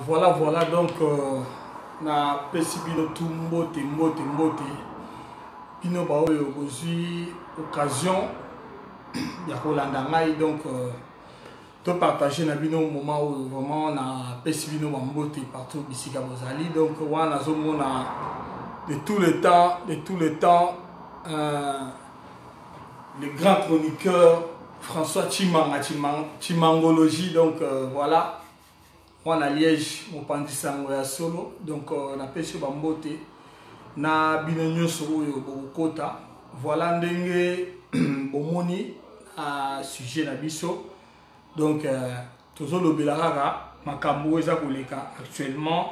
Voilà, donc na pesi bino tout mbote bino ba oyo kozui occasion ya kolanda ngai donc to partager na bino moment où vraiment na pesi bino ba mbote partout bisika bozali donc wana zomona de tout le temps le grand chroniqueur François Chimangologie donc voilà. Moi na Liège mon pandisango ya solo donc na pesi ba mbote na bino nyonso oyo bokota voilà ndenge bomoni à sujet na biso donc tozolobela kaka makambo eza koleka actuellement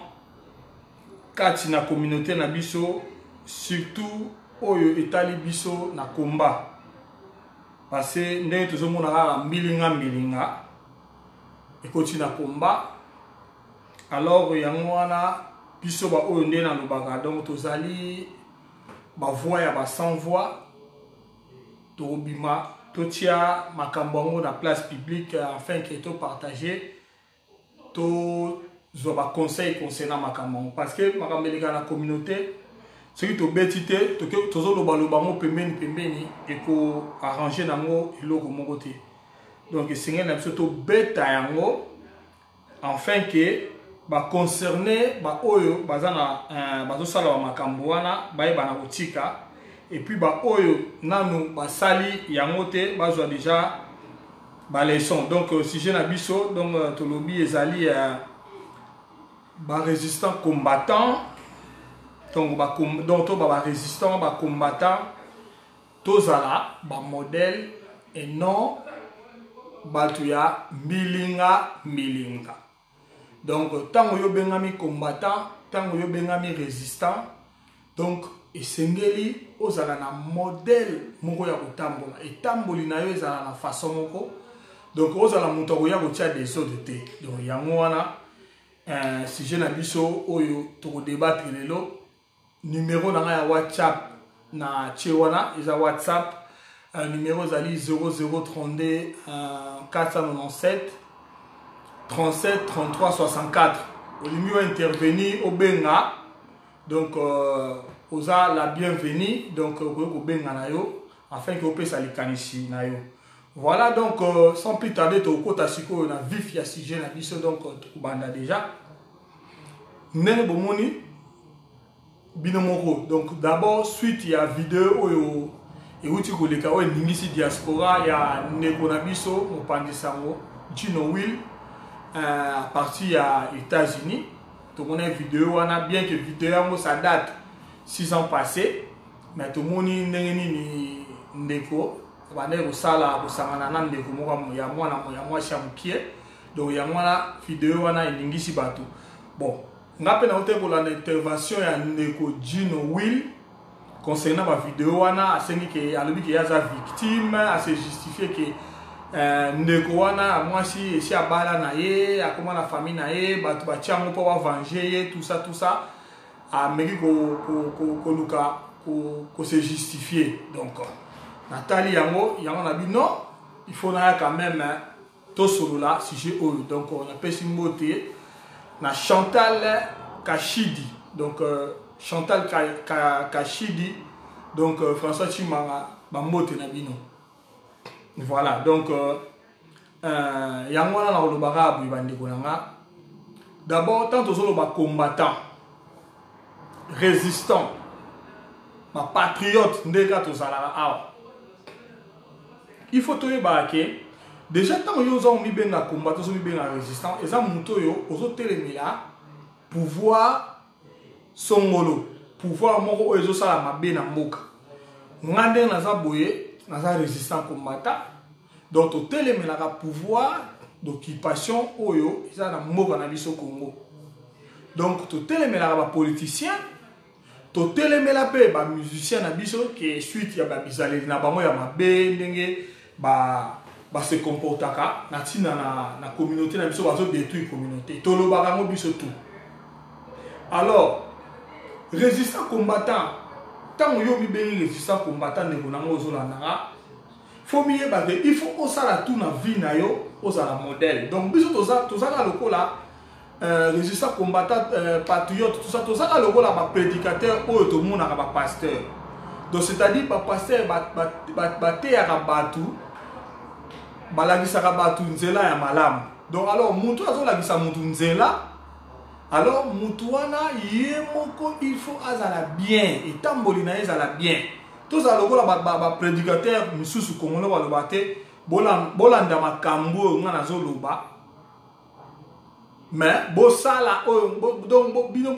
kati na communauté na biso surtout oyo etali biso na combat parce que ndenge tozomona kaka mbilinga ekoti na combat. Alors yango wana biso ba oyo nde na lobaka donc tozali ba voix ya ba sans voix to bima to tia makambo yango na place publique afin que to partager to zo ba conseil concernant makambo parce que makambo eleka na communauté ce qui to betité to ke tozo loba mo pembeni et ko arranger nango eloko moko te donc singa na biso to beta yango afin que ba concerné ba oyo bazana bazo sala wa makambo wana bayeba na kotika et puis ba oyo nanu basali yango te bazwa déjà ba leçon donc sujet na biso donc to lobi ezali ba résistant combattant donc ba résistant ba combattant tozala ba modèle et non batuya milinga. Donc, tant que bengami combattant, tant que bengami résistant, donc, esengeli ozala na modèle moko ya kotambola. Et tamboli na yo ezala na façon moko. Donc, ozala muto ya kotia des autres te. Donc, yango wana sujet na biso oyo to débattre lelo numéro na ya WhatsApp na chewana eza WhatsApp numéro zali 0032 497 37 33 64. Au lieu intervenir au Benga, donc osa la bienvenue, donc au Benga nayo, afin que vous puissiez aller kanishi nayo. Voilà donc sans plus tarder, au côté siko na vif ya sujet na biso donc banda déjà. Nene bomoni binomoko. Donc d'abord suite ya vidéo oyo et uti koleka o ningisi diaspora ya neko na biso mopandisango Gino Will. À partir à États-Unis, tout le monde a une vidéo, bien que vidéo ça date 6 ans passés, mais tout le monde ni ndeko, bande ko sala ko sangana na ndeko mo ya mwa shamukie, donc ya mwa vidéo wana indingisi bato. Bon, ngape na hote ko la intervention ya ndeko Gino Will concernant ma vidéo wana asengi ke alobi ke ya za victime, a se justifier que ndeko wana mwasi esi abala na ye akoma na famille na ye bato batiango po ba venger ye tout ça ameki ko luka ko se justifier donc Nathalie yango na bi non il faut na quand même to solo là sujet oyo donc on appelle simboté na Chantal Kachidi donc Chantal Kachidi donc François Chimanga bambote na bino. Voilà, donc yango na olobaka abu bandeko nanga. D'abord tant tozoloba combattant, résistant, ma patriote ndeka tozalaka awa. Il faut toyeba ke déjà tant yo zo mi benga combattant, zo mi benga résistant, eza muto yo ozo telemela pouvoir songolo, pouvoir moko ezo sala mabe na mboka. Ngande na za boye naza résistant combattant donc au téléménaka pouvoir d'occupation oyo eza na mboka na biso Congo donc to téléménaka ba politicien to téléméla pe ba musicien na biso qui suite ya ba bizaleli na bango ya mabe ndenge ba se comportaka na tina na communauté na biso bazo détruire communauté to lobaka ngo biso tout. Alors résistant combattant tant yo mi bengi résistant combattant ndeko nango ozolanda faut mieux battre il faut qu'on ça la tout na vie na yo aux la modèle donc biso toza la lokola résistant combattant patriote tout ça là le rôle à prédicateur ou tout le monde a pasteur donc c'est-à-dire pas pasteur baté à batu balagisa batu nzela ya malam donc alors mutu azolagisa mutu nzela alors mutu wana ye moko il faut azala bien etamboli na ezala bien tout ça le rôle à prédicateur misusu congolais baloba te bolanda makambo nga nazoloba mais bosala donc bino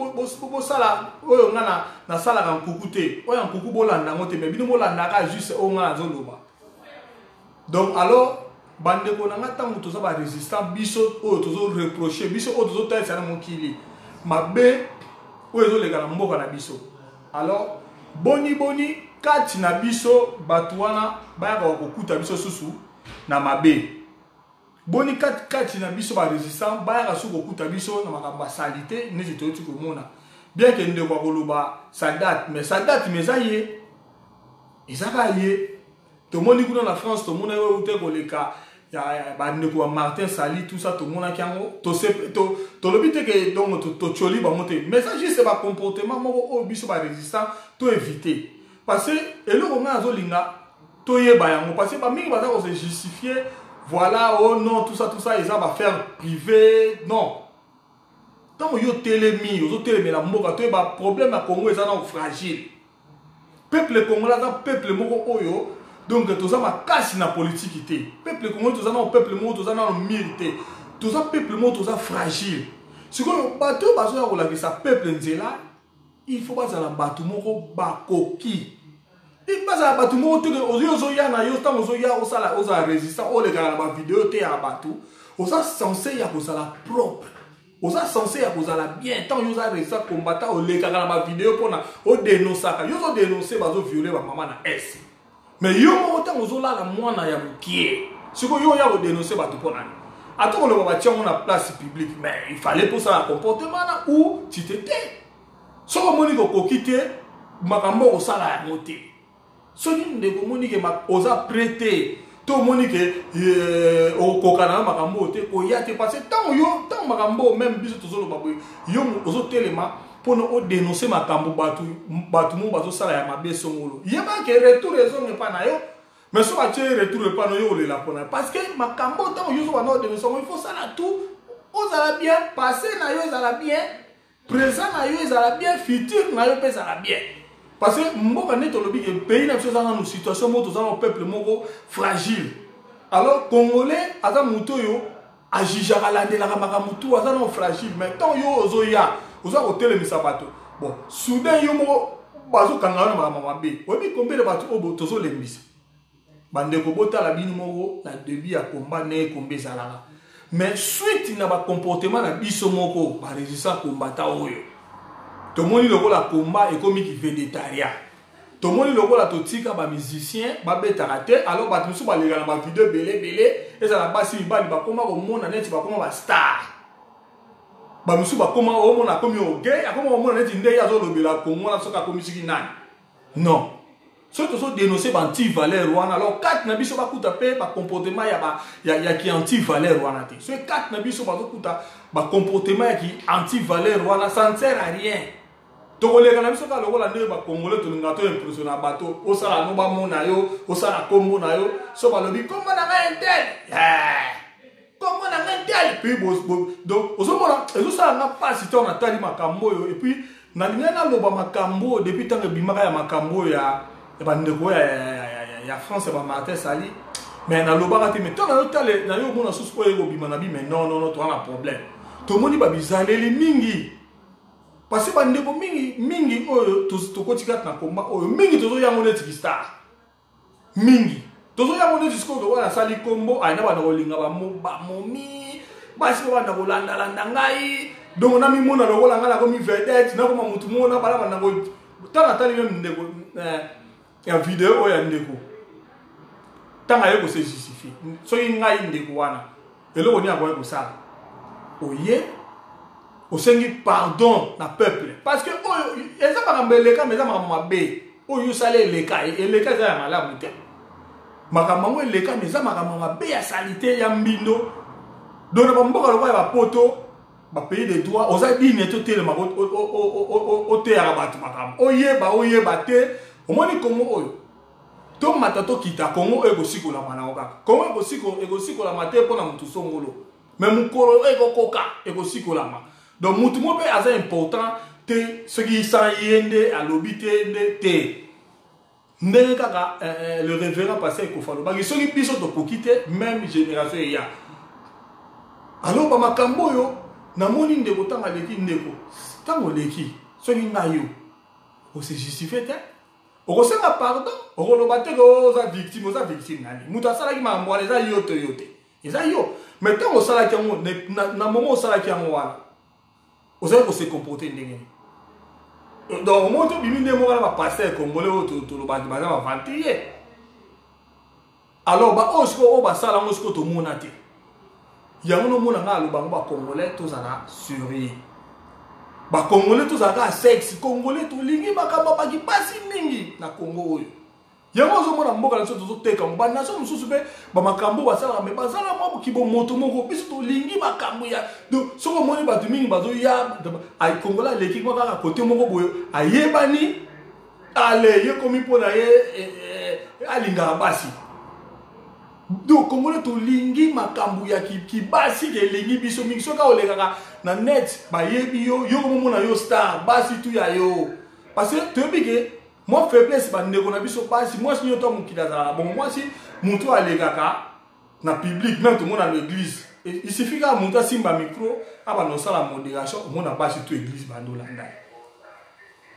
bosala oyo nga na sala ka nkuku te oyo nkuku bolanda ngote mais bino bolanda ka juste o nga nazoloba donc alors bande ko na ngata muto za ba résistant biso oyo tozo reprocher biso oyo tozo taisa na mokili mabe oyo zo lega na mboka na biso alors boni kati na biso batuana baya ka kokuta biso susu na mabe boni kati na biso ba résistant baya ka suko kuta biso na makamba salite nezi toti ko mona bien que ndeko ko koloba ça date mais zaye ezaka ye to moni kuna na France to mona yo te ko leka ya ba ndeko Martin Sali tout ça to mona kiango to lobite ke donc to choli ba monter mais ça juste ba comportement moko o biso ba résistant to éviter parce que eloko nga azolinga to yeba yango parce que ba mingi baza ko se justifier voilà oh non tout ça ils va faire privé non tant yo télémi yo télémi la mboka to ba problème à Congo ezana fragile peuple congolais un peuple moko oyo donc tout ça ma casse na politique té peuple congolais tout ça non peuple moko tout ça non mérité tout ça peuple moko tout ça fragile ce que bateau bazo ya kolaki ça peuple nzela il faut pas la bateau moko bakoki il passe à bateau moko te ozo ya na yo tant ozo ya osala oza résistant o le kana ba vidéo te ya bateau oza censé ya kozala propre oza censé ya kozala bien tant yo za résistant combattant o le kana ba vidéo pona o dénoncer yo zo dénoncer bazo violer ba maman na S mais yo mo tant ozo la mwana ya mukie siko yo ya o dénoncer bateau pona attends le ba tia na place publique mais il fallait pour ça un comportement na où tu t'étais so moni ko kokite makambo osala ya moté soki ndeko moni ke oza prêté to moni ke okokana makambo te ko ya te parce tant makambo même biso tozolo baboy yo ozo telema pour no dénoncer makambo batu mo bazo sala ya mabe songolo yeba ke retour ezonge pa na yo mais so ba tie retour pa no yo le la pona parce que makambo tant yo so ba no dénoncer il faut sala tout ozala bien passé na yo ezala bien présent na yo ezala bien futur na yo pe ezala bien parce que mboka neto lobi ke pays na biso za na situation moto za na peuple moko fragile alors congolais aza muto yo ajijaka landelaka makamutu aza na fragile mais tant yo ozoya oza kotelemisa bato bon soudain yo moko bazokanga na makambo mabe oyebi combien de bato oyo tozolembisa bandeko botala bino moko na début ya combat ne combien ezalaka mais suite na ba comportement na biso moko ba résistant combattant oyo to moni lokola combat ekomi ki végétarien to moni lokola to tika ba musicien ba betaka te alors ba tumusu ba lega na ba vidéo belé eza na basi bali ba koma ko mona neti ba koma ba star ba musu ba koma o mona komi o gay akoma o mona neti ndey azo lobela ko mona soka komi siki nani non so to so dénoncer ba anti valeur wana alors quatre na biso ba kuta pe ba comportement ya ki anti valeur wana te so quatre na biso ba kuta ba comportement ya ki anti valeur wana ça ne sert à rien to kolega na biso ka lokola ndé ba congolais to linga to impressionner bato o sala no ba mona yo o sala kombo na yo so ba lobi kombo na nga intel kombo na nga intel puis donc ozomona ezo sala nga passe to na tali makambo yo et puis na linga na loba makambo depuis tant que bimaka ya makambo ya bandeko ya France ba Martin Sali mais na loba te mais to na tale na yo mona susu ko yego bima na bi mais non to na problème to moni ba bizaleli mingi parce que bandeko mingi oyo to kotika na combat oyo mingi tozo yango neti star mingi tozo yango neti sko to wana sali kombo aina bana kolinga ba momi basi bana kolanda ngai donc na mi mona lokola ngala ko mi vedette na ko mutu mona bala bana ko tana tali même ndeko ya vidéo oyo ndeko tanga yeko se justifie so ngai ndeko wana eloko ni akoye kosala oye osengi pardon na peuple parce que oyo eza makambo eleka mais eza makambo mabe oyo osala eleka eza ya malamu te makambo yango eleka mais eza makambo mabe ya salite ya mbindo donc na bamboka lokola ya bapoto pays de droit oza dine to telema o te ya batu makam oyeba te omoni Congo oyo to matato kita Congo ego sikola manaoka Congo ego sikola mate pona mutu songolo mais mukolo ego koka ego sikola ma donc mutu mo pe aza important te ce qui sa yende à l'obité te ndenge kaka le révérend passé Kofalo bagi soki biso to kokite même génération ya alors ba makambo yo na moni ndeko tanga leki ndeko tango leki soki ngayo o se justifier te o senga pardon o lo bateko oza victime nani mutu asala ki mambo eza yote eza yo mais tango sala ki ngo na moment sala ki ngo wana o se se comporter ndenge donc moi to bimi ndemo kala ba passer congolais to lo bandi baza ba vantier alors ba osko o ba sala osko to monate yango no mona ngalo bango ba congolais to zana surveiller ba congolais to zaka sexe congolais to lingi bakamba baki pasi mingi na Congo oyo yango zo mona mboka na so to teka ba nation mususu be ba makambo ba sala me ba sala mo kibo moto moko biso to lingi makambo ya donc soko moni ba mingi bazo ya ay congolais leki ko kaka côté moko boyo ayebani ale ye komi pona ye alinga basi donc congolais to lingi makambo ya ki basi ke lingi biso mingi soka olekaka na net ba yebi yo mona yo star basi tu ya yo parce que to bige moi faiblesse ba ndeko na biso basi moi si nyoto mukida za bon moi si mutu alekaka na public même tout le monde à l'église il suffit que mutu simba micro aba no sala modération mona basi tu église bandola ndai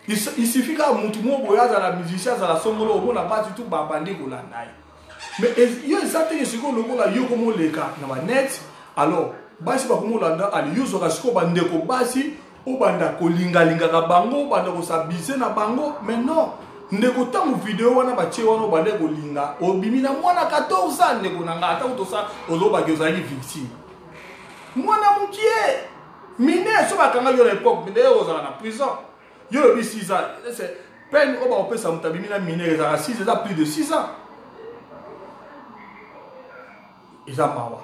il suffit que mutu mo boya za la musicien za la songolo mona basi tu ba bandi ko landai mais yo exacte que siko lokola yo komo leka na ba net alors basi ba komo landa ali yo zo ka siko ba ndeko basi o banda ko linga ka bango banda ko sabise na bango mais non ndeko tangu vidéo wana bache wana banda ko linga obimi na mwana 14 ndeko nanga ata to sa ozoba ke ozali victime mwana mukie mine so bakanga yo na époque mine ozala na prison yo le 6 ans c'est peine o ba opesa mutabimi na mine ezala 6 ans plus de 6 ans eza mawa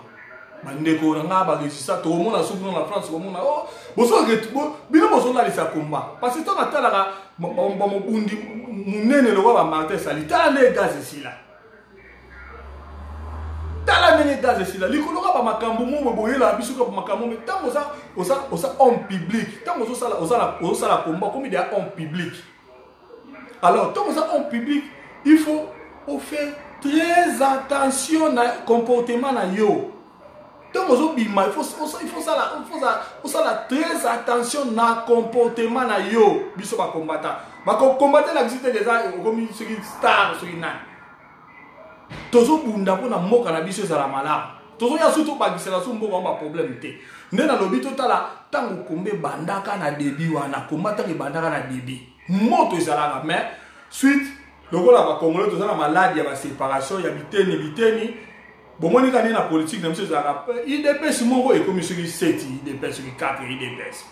bandeko nga ba registra to mona suku na France ko mona oh boso ke bino boso la lisa komba parce que to na tala ka mo bundi munene lo ba Martin Sali tala ne gaz sila tala ne gaz sila likolo ka ba makambo mo boyela biso ka makambo me tango osa en public tango osala komba comme il y a en public alors tango ça en public il faut faire très attention na comportement na yo. Donc il faut ça très attention na comportement na yo biso ba combattant. Ba combattant la existe déjà comme ce qui star ce qui na. Tozo bunda pona moka na biso za la mala. Tozo ya surtout ba gisela so mboka ba problème te. Nde na lobi totala tango kombe bandaka na débit wana combattant ke bandaka na débit. Moto ezala mais suite lokola ba congolais toza na maladie ya ba séparation ya biteni bomoni kani na politique na monsieur zaka IDPS moko ekomi soki 7 IDPS soki 4 IDPS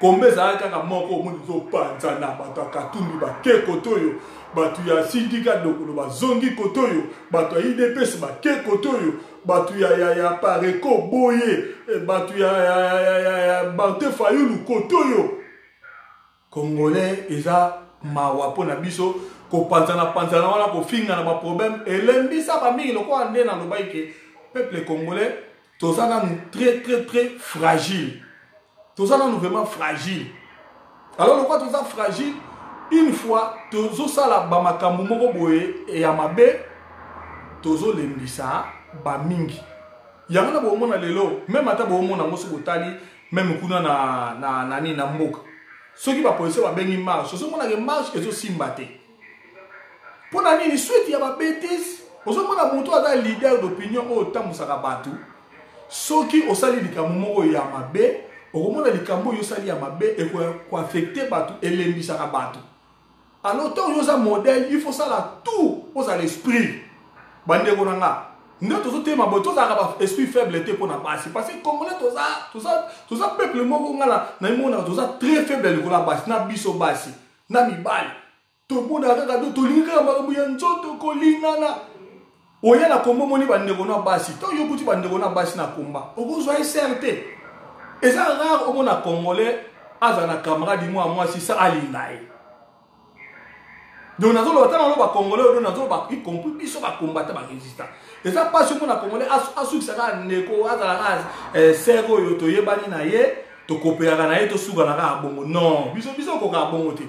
kombe za kaka moko omoni zo panza na bato akatumbi ba ke kotoyo bato ya syndicat dokolo ba zongi kotoyo bato ya IDPS ba ke kotoyo bato ya pareko boye bato ya Bante Fayulu kotoyo congolais eza mawa pona biso ko panzana wana ko finga na ba problème elembisa ba mingi loko ande na loba ke peuple congolais tozana très fragile tozana nous vraiment fragile alors loko toza fragile une fois tozo sala ba makambo moko boye e ya mabe tozo lembisa ba mingi yango na bo mona lelo même ata bo mona ngoso botali même kuna na nani na mboka soki ba police ba bengi marche so mona ke marche ezo simbate pour la nini suite ya ba bêtise ozo mona muto aza leader d'opinion o tamusaka batu soki osali likambo moko ya mabe okomona likambo yo sali ya mabe e ko affecter batu elembisaka batu alors tant yo za modèle il faut ça là tout aux à l'esprit bande ko nanga nde tozo tema bo toza ka esprit faible te pona basi parce que congolais toza peuple moko ngala na imona toza très faible ko la basi na biso basi na mibali to bona kaka to linga makambo ya nzoto ko lingana oya na kombo moni bande ko na basi to yo kuti bande ko na basi na komba okozwa certain Et ça rare au monde congolais azana camarade moi si ça alingaye. Donc nazo lo tana lo ba congolais do nazo ba y compris biso ba combattre ba résistant. Et ça passe au monde congolais asu ça ka neko azala sero yo to yebani na ye to coopérer na ye to suga na ka bongo. Non, biso ko ka bongo te.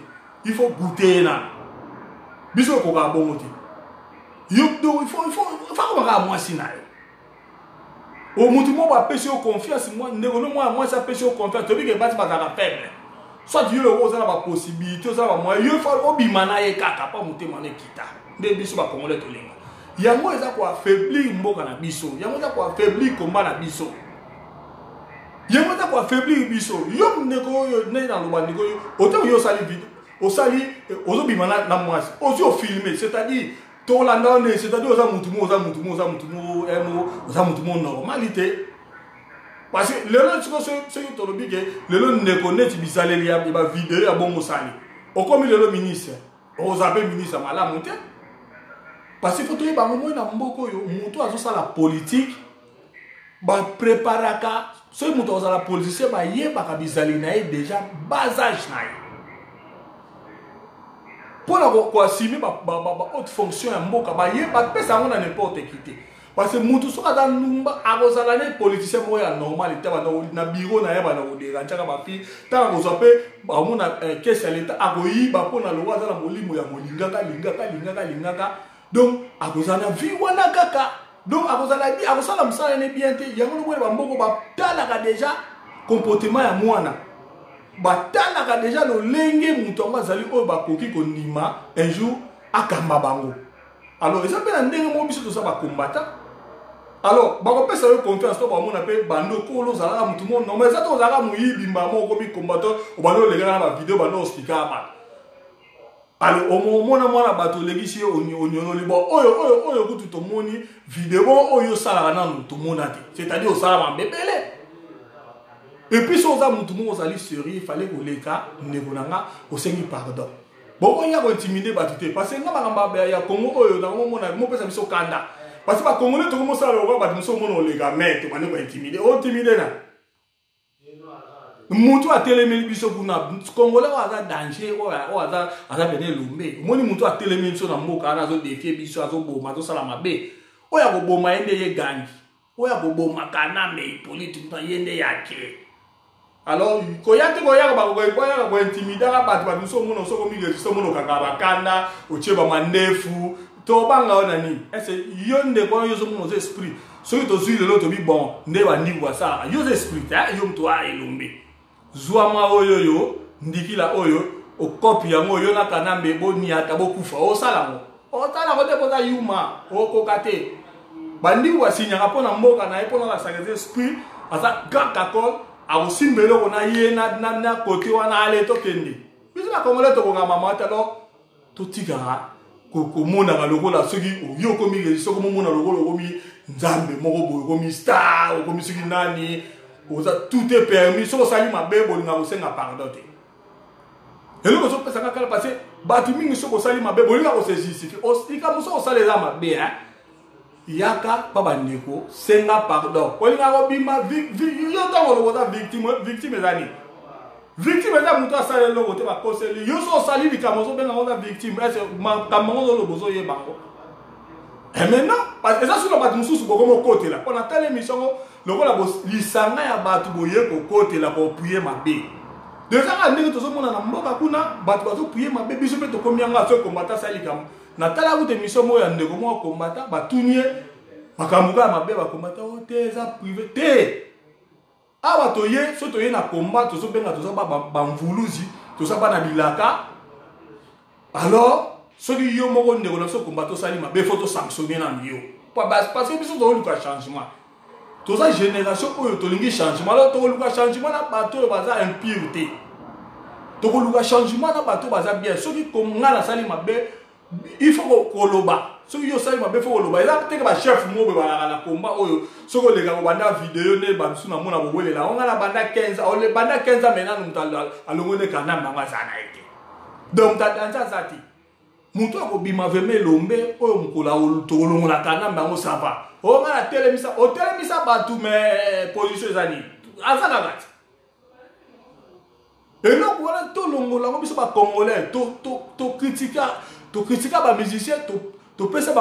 Il faut goûter na. Biso ko ka bongo te. Yo do il faut ko ka moi si na yo. Au mutumo ba pêcher confiance moi moi ça pêcher confiance to bi ke bati ba ka faible. Soit Dieu le rose na ba possibilité ça ba moi yo fa obimana ye kaka pa mutema ne kita. Nde biso ba congolais to lenga. Yango eza ko affaiblir mboka na biso. Yango eza ko affaiblir combat na biso. Yango eza ko affaiblir biso. Yo ndeko yo ne na lo ba ndeko yo. Autant yo sali vidéo, o sali ozobimana na moi. Ozo filmer, c'est-à-dire c'est-à-dire normalité. Parce que les gens qui ne connaissent pas les vidéos à bon sali. Au comme le ministre, aux appels ministres à la montée. Parce qu'il faut que les gens la politique, préparer ceux qui sont la politique, ils déjà bas âge. Pour la assumer haute fonction en mboka ba ye ba pesa ngona n'importe qui. Parce que mutu so ada numba agozala ne politicien moya normal ta ba na bureau na ye ba na odera chaka ba fi ta ko so pe ba mona caisse à l'état agoyi ba pona lo wazala molimo ya molinga ka donc agozala vi wana kaka donc agozala bi agozala msala ne bien te yango no ba mboko ba tala ka déjà comportement ya mwana batalaka déjà le lenge mutonga zali o bakoki ko nima un jour akamba bango. Alors ils appellent ndenge mo biso to sa ba combattant. Alors ba ko pesa yo confiance to ba mona pe bando ko lo zala mutu mo no mais ça to zala mu yibimba mo ko bi combattant o ba no le gana ba vidéo ba no expliquer ba. Alors au moment na bato legisi onyono libo oyo kutu to moni vidéo oyo sala na mutu mona te. C'est-à-dire o sala ba bebele. Et puis, si on a montré sérieux, il fallait que les cas ne volanga au Seigneur pardon. Bon, on y a intimidé Batité. Parce que nous avons dit que Congo, mon père s'est kanda. Parce que les Congolais, tout le monde sait que les gars, mais tu vas nous intimider. On intimidé là. Moutou a télémé biso kuna Congolais a danger o a bené lumbe. Moni moutou a télémé biso na mboka na zo défier biso azo boma to sala mabe. O ya go boma ende ye gangi. O ya go boma kana me politique pa yende yake. Alors, quand il y a des gens qui ont intimidé, ils ont dit que ils ont kanda, ils ont mandefu, to banga onani. Est-ce yon de quoi ils ont esprit. Ceux qui ont suivi l'autre bi bon, ne va ni voir ça. Ils ont esprit, ils ont toi elombe. Zouama oyo, ndikila oyo, o copie yango yo na kanambe boni atabo kufa. O salamo. O tala ko te pota yuma, o kokate. Bandi wa sinya rapona mboka na epona la sagesse esprit, asa gakakol. Aussi mbelo on a yé na côté on a allé to kende. Puis la congolais to ko mama talo to tigara ko mona ga logo la soki o yo ko mi so ko mona logo mi nzambe moko boy ko mi star ko mi soki nani o za tout est permis so sali mabe bo nga ko senga pardon te. Et le so pesa ka passer batu mingi so ko sali mabe bo nga ko se justifier. O sika mo so sali za mabe hein. Yaka papa neko senga pardon ko linga ko bima yo tango lo wota victime ezani victime eza muto asala lo wote ba koseli yo so sali bikamo so benga wota victime est kamongo lo bozo ye bango et maintenant parce que ça sur la batu mususu ko mo côté là on a telle émission lokola bo lisanga ya batu boye ko côté là ko puyer mabe déjà ka ndenge to so mona na mboka kuna batu bazo puyer mabe biso pe to komianga so combattant sali kam na tala ku te mission mo ya ndeko mo combattant batunie makamuka mabe ba combattant o te za privé te awa to ye so to ye na combat to so benga to so ba mvuluzi to so ba na bilaka alors so ki yo mo ndeko na so combattant sali mabe faut to sanctionner na yo parce que biso to luka changement to sa génération oyo to lingi changement alors to luka changement na bato baza impureté to luka changement na bato baza bien so ki konga na sali mabe il faut koloba so yo sali mabe faut koloba eza peut-être ba chef mo be ba la combat oyo so ko lega ko banda vidéo ne ba suna mona bo welela on la banda 15 on le banda 15 maintenant mutala alongone kana mbanga sana ete donc ta danza zati mutu ko bima veme lombe oyo mukola tolongola kana mbango sava o ngala telemisa o telemisa batu me position zani azaka gati Et donc voilà, tout le monde, les Congolais, tout critiquer les musiciens, tout faire ça,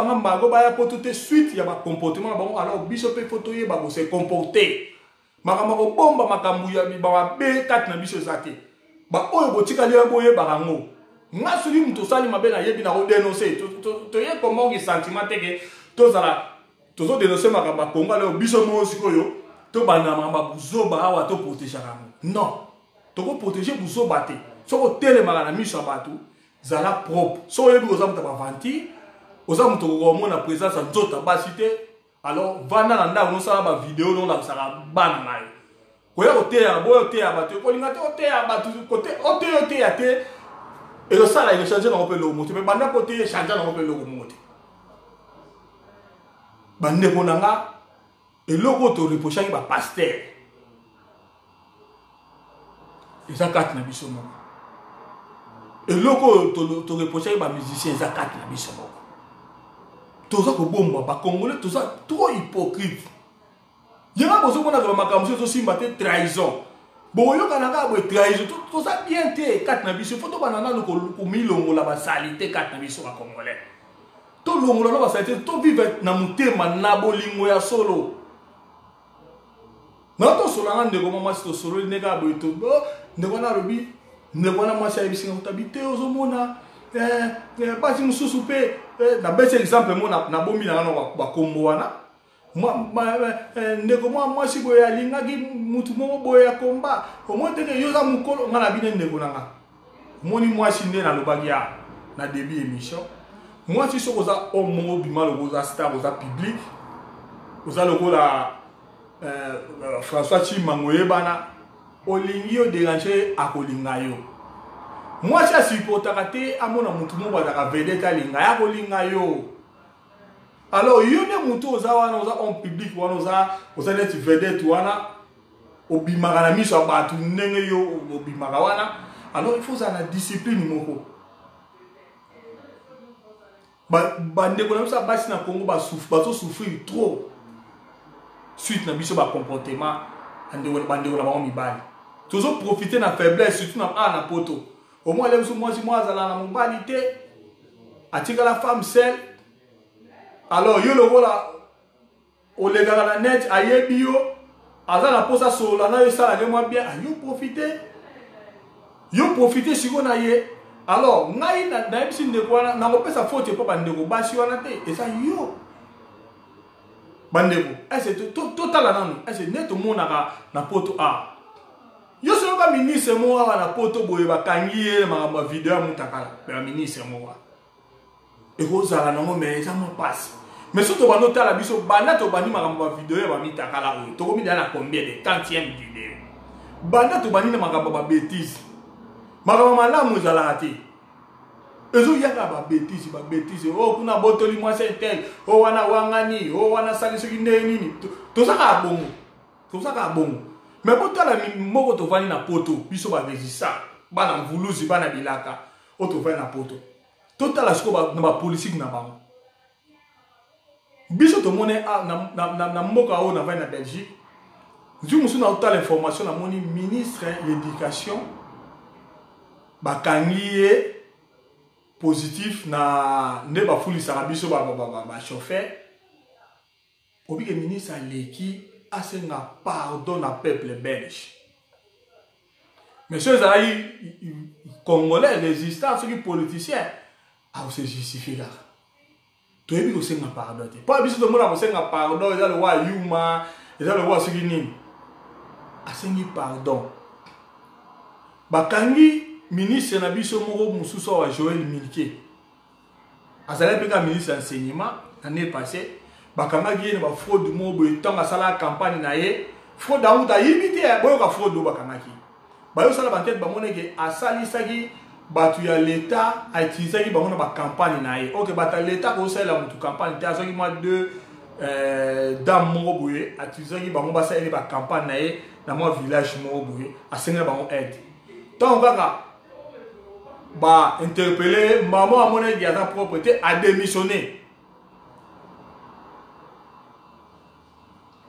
pour tout de suite, il y a un comportement, alors, biso peut photoyer, se comporter. Makamako bomba makambuya ba B4 na biso zate. Ba oyo botika lia boye barango. Nga suli mto sali mabe na yebi na ko dénoncer. To ye comment ki sentiment teke to zala to zo dénoncer makamba Kongo le biso mo sikoyo to bana mamba buzoba awa to protéger kango. Non. To ko protéger buzoba te. So ko tele makana miso batu zala propre. So yebi oza mta ba vanti, oza mto ko mona présence nzota basité. Alors, vanda na nda no sala ba vidéo non la sala bana nayo. Koya oteya boyo oteya batu ko linga te oteya batu côté oteya te et le sala il changer na opelo moto mais banda côté changer na opelo moto. Bande ko nanga et logo to reprocher ba pasteur. Eza kat na biso mo. Et logo to reprocher ba musicien eza kat na biso mo. Toza ko bomba ba Congolais toza trop hypocrite. Yanga bozo mona ka makambo so simba te trahison. Boyo kananga bo trahison toza bien te kat na biso foto banana no ko milongo la ba salité kat na biso ba Congolais. To longo la ba salité to vivre na mutema na bolingo ya solo. Na to solo ngande ko mama to solo nega bo to ndeko na robi ndeko na masha ibisinga utabite ozomona basi mususu pe na bese exemple mo na bombi na no ba kombo wana ndeko moi si boya lingaki mutu mo boya komba o mo teke yoza mukolo ngana bine ndeko nanga moni moi si nde na lobaki ya na début émission moi si so koza o mo bima lo koza star koza public koza lokola François Chimango yebana olingi yo déranger akolinga yo. Moi, je suis supporter à mon amour, je vedette à l'ingaya, alors, il y a des moutons en public, vous avez des vedettes, au bimarana, sur batu, au bimarawana. Alors, il faut la discipline, moko. Bande comme ça, basi na Congo, souffrir trop. Suite na biso ba comportement, bande la ba mi bali. Toujours profiter de la faiblesse, surtout na poto. Au moins, moi, à la mobilité, à la femme seule. Alors, yo le voilà, au légal la net, à yebio, à la pose à solo, là, yo ça, moi bien, yo profiter si on a yé. Alors, naï, na epsi de quoi, na pas sa faute, pas bandeko, basi wana te, et ça, yo. Bandeko, c'est total là, non, c'est net au monde na poto A. Yo so ka ministre mo wa na poto boye ba kangiye ma vidéo mutakala ba ministre mo wa e ko zala na mo mais ça me passe mais surtout ba nota la biso bana to bani ma vidéo ba mitakala o to ko mi na combien de 40e vidéo bana to bani na ba bêtise malamu zala ati ezo yaka ba bêtise o kuna botoli moi c'est tel o wana wangani o wana saliso nini to saka bongo mais pour toi, moko to vani na poto, biso ba résistant, ba na mvuluzi ba na bilaka, o to vani na poto. Total la sko ba na politique na bango. Biso to mone na mboka o na vani na Belgique. Nzu musu na total information na moni ministre l'éducation ba kangiye positif na ne ba fuli sa biso ba chauffeur. Obi ke ministre aleki asenga pardon à peuple belge. Mais ceux Congolais résistants, ceux politiciens, ah se justifie là. Tu es bien asenga pardon. Pas bien tout le monde asenga pardon. Ils ont le roi Yuma, ils ont le roi Sugini. Asengi pardon. Bakangi ministre na biso moko mususu wa Joël Milke. Azala peka ministre enseignement l'année passée. Bakanga giye ba fraude mo boy tanga sala campagne na ye fraude a uta yibite boyo ka fraude do bakanga ki bayo sala banquette ba moneke asali saki batu ya l'état a utilisé ki ba mona ba campagne na ye OK bata l'état ko sala mutu campagne ta soki moi de dame mo boye a utilisé ki ba mo ba sala ba campagne na ye na mo village mo boye a senga ba mo aide tant kaka ba interpeller maman a moneke ya sa propriété a démissionné.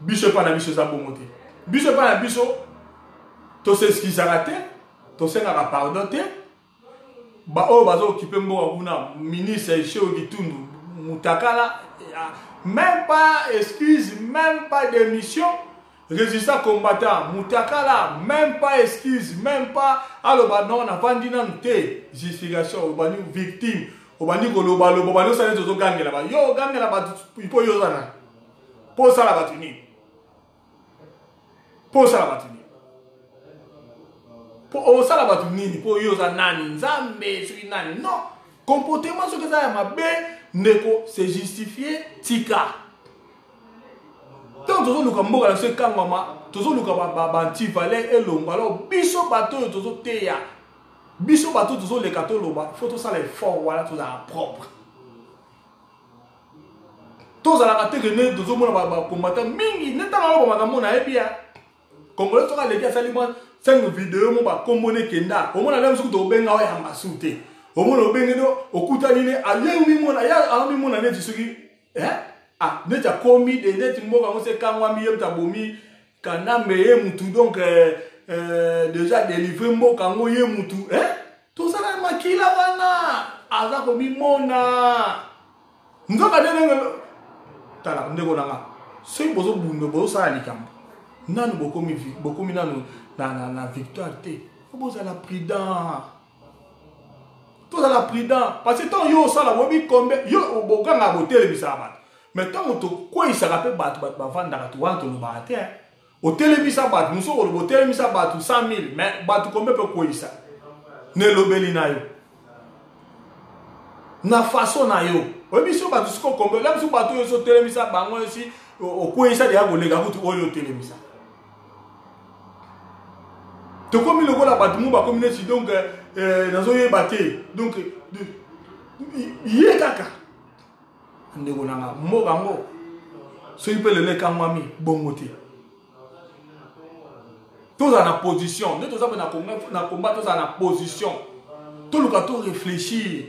Biso pas na biso za bomote. Biso pas na biso to c'est ce qui s'arrête. tosengaka pardon te baoyo bazokipe mboka kuna ministre Cheo Kitundu Mutakala, même pas excuse, même pas démission. Résistant combattant Mutakala, même pas excuse, même pas aloba non na vandi na nte justification obani victime obani ko loba obani ça les gangs là-bas yo gang là-bas il faut yo sana pour ça la batuni pour ça la batuni pour ça la batuni pour yo za nani nzambe sur nani non comportement ce que ça ya mabe ndeko c'est justifié tika tant toujours nous comme mboka ce quand maman toujours nous comme banti valait et longo alors biso bateau toujours teya biso bateau toujours les cadeaux loba faut tout ça les fort voilà tout ça propre tous à la catégorie toujours mon combattant mingi n'étant là pour maman na ebia congolais to ka les gars salima 5 vidéos mon ba komone kenda au moins là musu to benga wa ya masute au moins au benga do okuta nini aye mi mona ya ami mona ne tisuki ah ne ta komi de ne timboka mo se kangwa mi yemta bomi kana meye mutu donc déjà délivré mboka ngo ye mutu tout ça na makila wana aza ko mi mona ndoka de ngelo tala ndeko nanga so bozo bundo bozo sala likambo nanu bokomi nanu na victoire te bozo la prudent tout ça la prudent parce que tant yo sala wobi combien yo bokanga botel bisaba mais tant to quoi il sera pe bat bavanda ka to wanto no bate au télévisa bat muso au télévisa bat 100 000 mais bat combien peut quoi ça ne lobeli na yo na façon na yo obi so bat ko combien là so bat yo so télévisa bango aussi au quoi ça dia golega kutu oyo télévisa to comme le gola bat mu ba communauté donc nazo ye baté donc yé kaka ndeko nanga mboka ngo so ipelele kamwami bongote tous en position ne tous na combat tous en position tout le temps réfléchir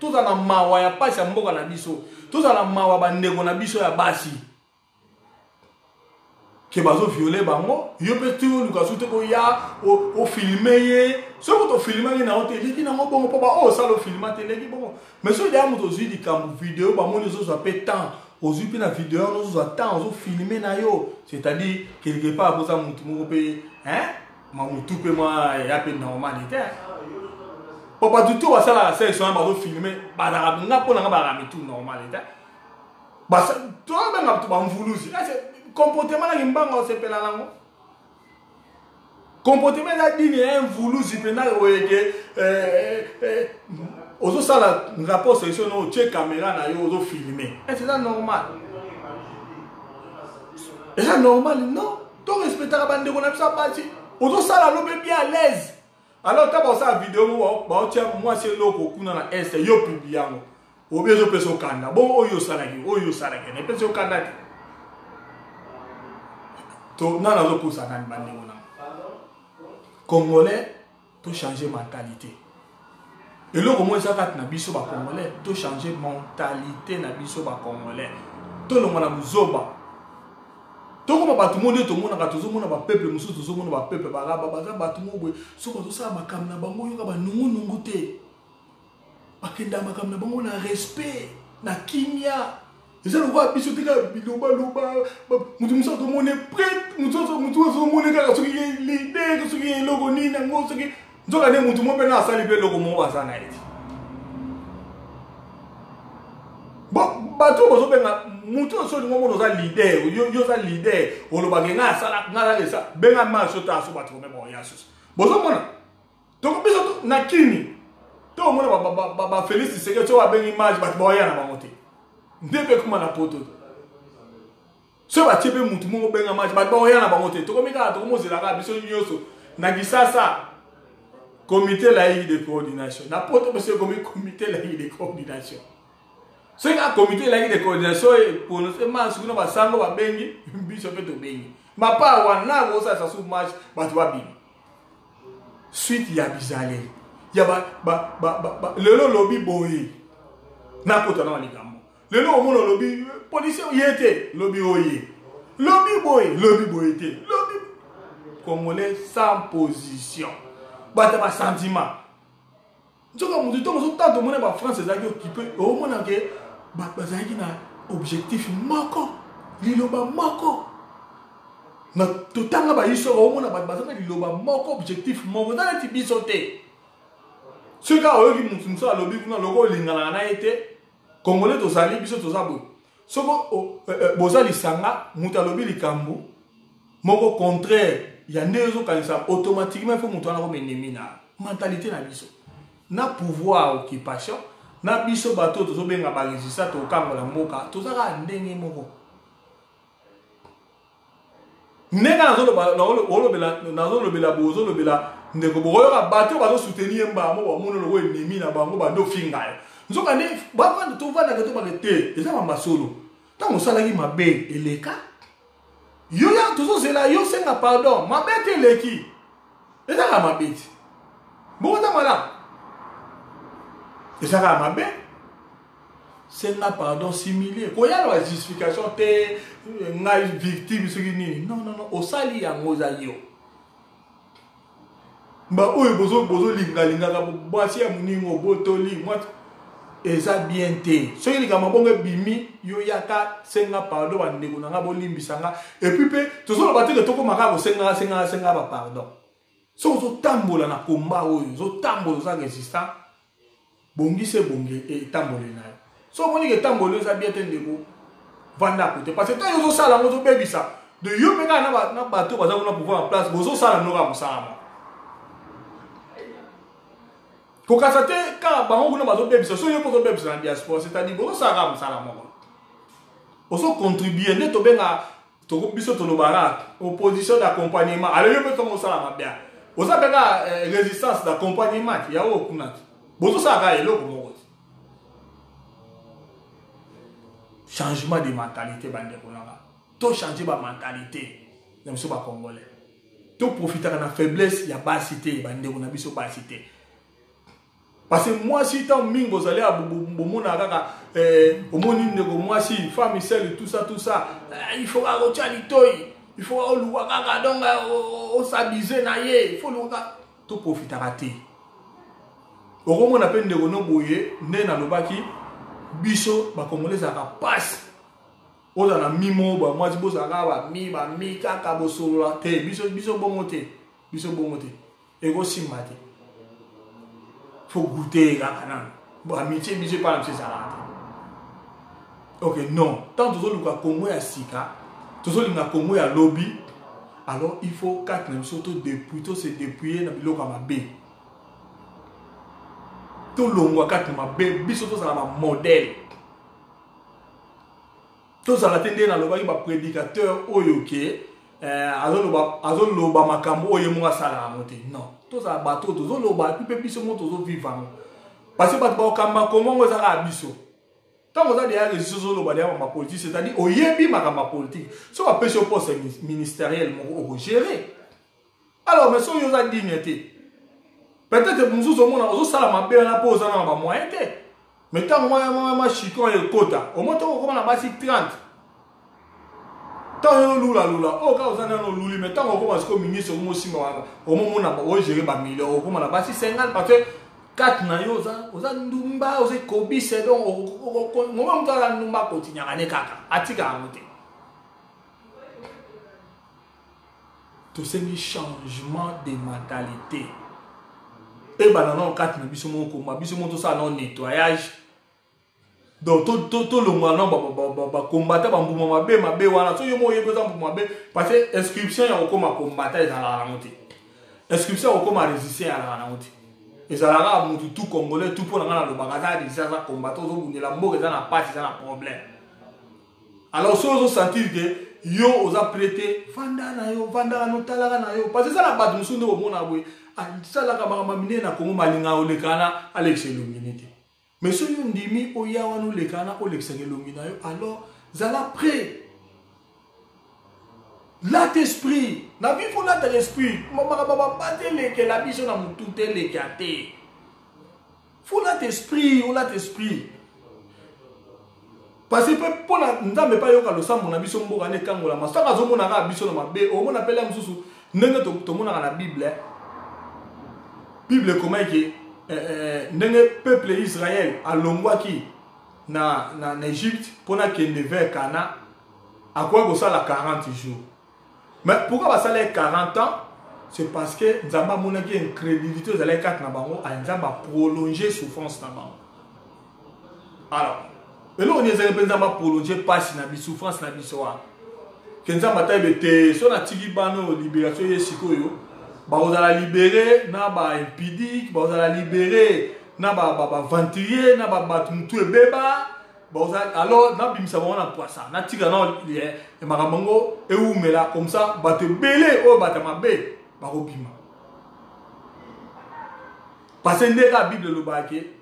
tous en mawa ya pasi ya mboka na biso tous en mawa ba ndeko na biso ya basi ke bazo violer bango yo pe tu luka soute ko ya o filmer ye so ko to filmer na hotel ki na ngo bongo papa o salo filmer tele ki bongo mais so dia moto zui di kam vidéo ba moni zo so pe temps ozu pe na vidéo no zo temps ozo filmer na yo c'est-à-dire quelque part pour ça mutu mo pe ma mutu pe moi ya pe normalité papa du tout wa sala la section ba zo filmer ba na nga pona nga ba rami tout normalité ba to ba nga to ba mvuluzi comportement là ngimbango sepela lango comportement là dini voulu zipena oyeke ozo sala rapport section no check caméra na yo ozo filmer c'est ça normal est ça normal non to respecter ka bande ko na bisa bati ozo sala no be bien à l'aise alors ta ba sa vidéo mo ba o tia moi c'est loko kuna na est yo publiango obi zo peso kanda bon oyo sala ki ne peso kanda to nana zo pousa na bande ngona congolais to changer mentalité et là comment ça va na biso ba congolais to changer mentalité na biso ba congolais to lo mona buzoba to ko ba tumonde to mona ka to zo mona ba peuple musu to zo mona ba peuple ba raba ba za ba tumobwe so ko to sa makam na bango yo ka ba nungu te bakenda makam na bango na respect na kimia. Je ne vois pas si tu as biloba mutu muso to mone prêtre mutu so mone ka so ki leader so ki logo ni na ngo so ki nzoka ne mutu mo pe na sali pe logo mo wasa na eti bon bato bozo benga mutu so ni mo za leader yo za leader o lo bagenga sala ngala lesa benga ma so ta so bato me bo ya so bozo mona to ko biso na kini to mona ba Félix Tshisekedi to wa benga image bato bo ya na ba mote ndebe kuma na poto so ba tipe mutu mo benga match ba ba yana ba mote to komika to komozela ka biso nyoso na gisasa comité laïque de coordination na poto monsieur comité laïque de coordination so ka comité laïque de coordination pour nous match kuna ba sango ba bengi biso pe to bengi ma pa wana go sa su match ba to ba bi suite ya bizale ya ba lelo lobby boy na poto na likambo le nom mon lobby policier yete lobby oye lobby boy te lobby congolais sans position bata ba sentiment nzoka mutu to so tanto mona ba France ezaki occupé o mona ke ba bazaki na objectif moko liloba moko na totanga ba iso o mona ba bazaka liloba moko objectif moko na ti biso te ce ka o ki mutu so alobi kuna loko lingana na ete congolais to sali biso to sabo soko bozali sanga mutu alobi likambo moko contraire ya ndezo kanisa automatiquement faut mutu ana ko menemi na mentalité na biso na pouvoir occupation na biso bato to benga ba resista to kangola mboka to saka ndenge moko nega nazolobela bozolobela ndeko boyoka bato bazo soutenir mba mo bamono lo ennemi na bango bando finga yo nzoka ne bavanda to vanda ke to ba te eza mamba solo tango salaki mabe eleka yo ya tozo zela yo senga pardon mabe te eleki eza ka mabe ti bonza mala eza ka mabe senga pardon similaire ko ya la justification te ngai victime ce qui ni non osali ya ngoza yo ba oyo bozo linga ka boasi ya muningo botoli moi eza bien te so yeli ka mabongo bimi yo yaka senga pardon ba ndeko na ngabo limbisanga et puis pe tozo ba te to ko maka ko senga ba pardon so zo tambola na komba oyo zo tambola za resistant bongi se bongi e tambola na so moni ke tambola za bien te ndeko vanda côté parce que tant yo zo sala ngo zo bebisa de yo pe na bato baza ko na pouvoir en place bozo sala no ka musala kokasate ka bango kuna bazo bebisa so yo pozo bebisa na diaspora c'est-à-dire bozo sala musala moko oso contribuer ne to benga to biso to lobara opposition d'accompagnement alors yo pe to musala mabia oza benga résistance d'accompagnement ya o kuna bozo sala eloko moko changement de mentalité bande konanga to changer ba mentalité na biso ba congolais to profiter na faiblesse ya basité bande kona biso basité parce que moi si tant mingo zali a bomona kaka omoni ndeko moi si femme seule tout ça il faut arocha litoi il faut oluwa kaka donc o s'abuser na ye il faut luka to profiter raté okomona pe ndeko no boye nde na lobaki biso ba congolais ka passe oza na mimo ba moi bozo ka ba mi kaka bosolola te biso bongo te ego simate faut goûter kaka nan bo amitié biso pas na ça. OK non tant tozo luka Congo ya sika tozo linga Congo ya lobby alors il faut quatre na biso to depuis to se dépouiller na biloko mabe to longwa quatre mabe biso to sala ma modèle to sala tende na loba ba prédicateur oyoke azoloba makambo oyo mo sala mote non to sala bato to zoloba pe biso mo to zo vivant parce que bato ba kamba comment ngo sala biso tant que ça des zoloba des ma politique c'est-à-dire oyebi makamba politique so ba pêche au poste ministériel mo gérer alors mais so yo za dignité peut-être que nous sommes au salaire ma bien la pause dans ma moyen mais tant moi chicon et quota au moins on commence à basi 30 tant yo lula oh quand on a no luli mais tant on commence comme ministre au aussi au moment on a gérer ba million on commence à basi 50 parce que 4 na yo za ndumba oze kobi c'est donc moment on a ndumba continue ane kaka atika amote tout ce changement de mentalité. Et banana quatre na biso moko ma biso moto ça non nettoyage donc tout le monde non ba combattre ba mbuma mabe wana so yo mo yebo za mbuma mabe parce que inscription ya ko ma combattre za la monte inscription ko ma résister à la monte et ça la mutu tout congolais tout pour na lo bagaza de ça combattre zo bundela mboka za na parti za na problème alors so zo sentir que yo oza prêté vanda na no talaka na yo parce que ça la batu musunde ko mona boy sala ka mama mine na Congo malinga olekana Alex Elomini mais so yo ndimi oya wana olekana Alex Elomini yo alors zala prêt l'esprit na vie pour l'esprit mama baba batele que la biso na mutu tele kate faut l'esprit parce que pour la nzambe pa yoka lo sambo na biso mboka ne kangola masaka zo mona ka biso na mabe o mona pele mususu ndenge to mona na Bible Bible comment que le peuple Israël a longwaki na Égypte pour na kende vers Cana à quoi ça la 40 jours. Mais pourquoi ça les 40 ans? C'est parce que Nzamba monaki une crédibilité aux allez 4 na bango a Nzamba prolonger souffrance na bango. Alors, et là on est Nzamba prolonger passe na bi souffrance na bisoa. Que Nzamba taibete so na tiki bano libération yesikoyo. Bah vous allez libérer na ba impidique, bah vous allez libérer na ba venturier, na ba tout beba. Alors, na bimisa na poisson, na tika na e maramango e oumela comme ça, ba te belé o ba ta mabe, ba robima. Parce que la Bible le baké,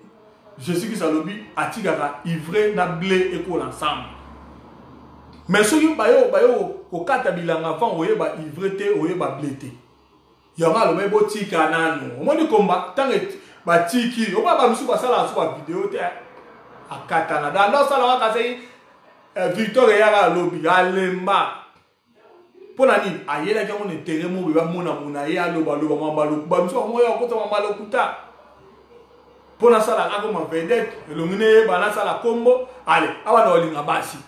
Jésus qui salobi atika ivré na blé et col ensemble. Mais ceux qui bayo ko kata bilanga avant oye ba ivré te oye ba blé te. Il y aura le même tika nano. Au moins de combat, tant que ba tiki, on va ba musu ba sala sur la vidéo te. A katana dans ça là kasi Victor ya lobby alemba pona ni ayela ka on enterrer mo be ba mona ya loba mambalo ba mso mo ya kota mambalo kuta pona sala ka ko ma vedette elongine ba na sala kombo allez awa na olinga basi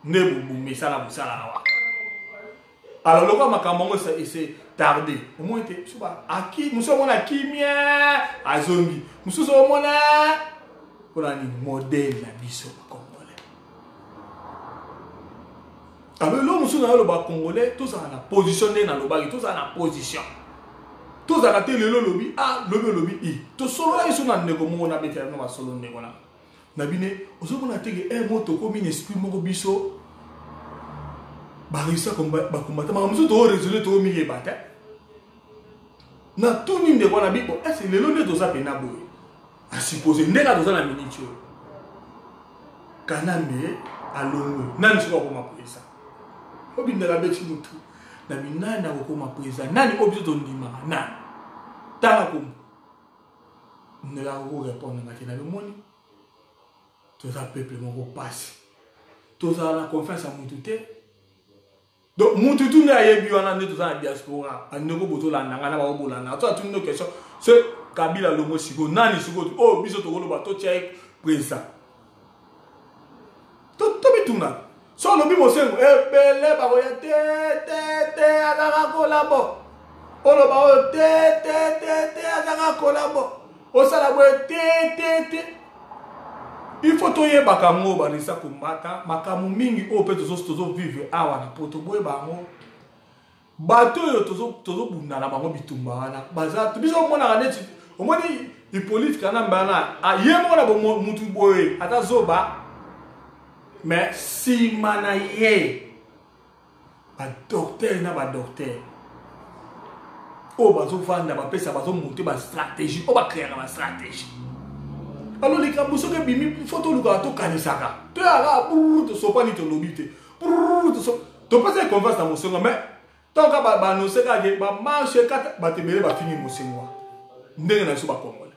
nebu bumi sala musala wa alors le quoi makambo c'est tardé au moins était suba aki muso mona kimia azongi muso so mona pour un modèle la biso congolais. Alors l'homme sur le bas congolais, tous en a positionné dans le bas, tous en a position. Tous en a été le lobby A, le lobby I. Tous solo là ils sont dans le négo, on a bêté dans la solo négo là. Nabine, aux hommes on a été un mot to comme une esprit mon biso. Barisa combat, combattre, mais nous devons résoudre tout au milieu bataille. Na tout ni de quoi na bibo, est-ce que le lobby de ça penabo? À supposer nega dans la miniature kanambe alongo nani siko ko mapoisa obinda la beti mutu na minana ko mapoisa nani obito ndima nani tanga ko nela ko répondre ngati na moni tout ça peuple mon passe tout ça la confiance à mutu te donc mutu tout na yebi wana ne tout ça diaspora andeko boto la nanga na ba bolana to tout une question c'est Kabila lomo siko nani siko oh biso to kolo bato check président to bituna so lo bi mo sengo e bele ba ko te akaka kolabo olo ba o te akaka kolabo o sala bo te il faut to ye bakango ba nisa kumbata makamu mingi o pe tozo vivre awa na poto boye bango bato yo tozo bunda na bango bitumba wana baza biso mona kaneti au moins il politique quand même a yemo na bon mutu boy ata zoba mais si manaye ba docteur na ba docteur o ba zo vanda ba pesa ba zo monter ba stratégie o ba créer ba stratégie alors les kabuso ke bimi photo luka to kanisaka to ya pour to sopa ni to lobité pour to passer confiance dans mon songa mais tant ka ba no se ka ba marche ka ba te bele ba fini mo sengwa ndenge na suba Congo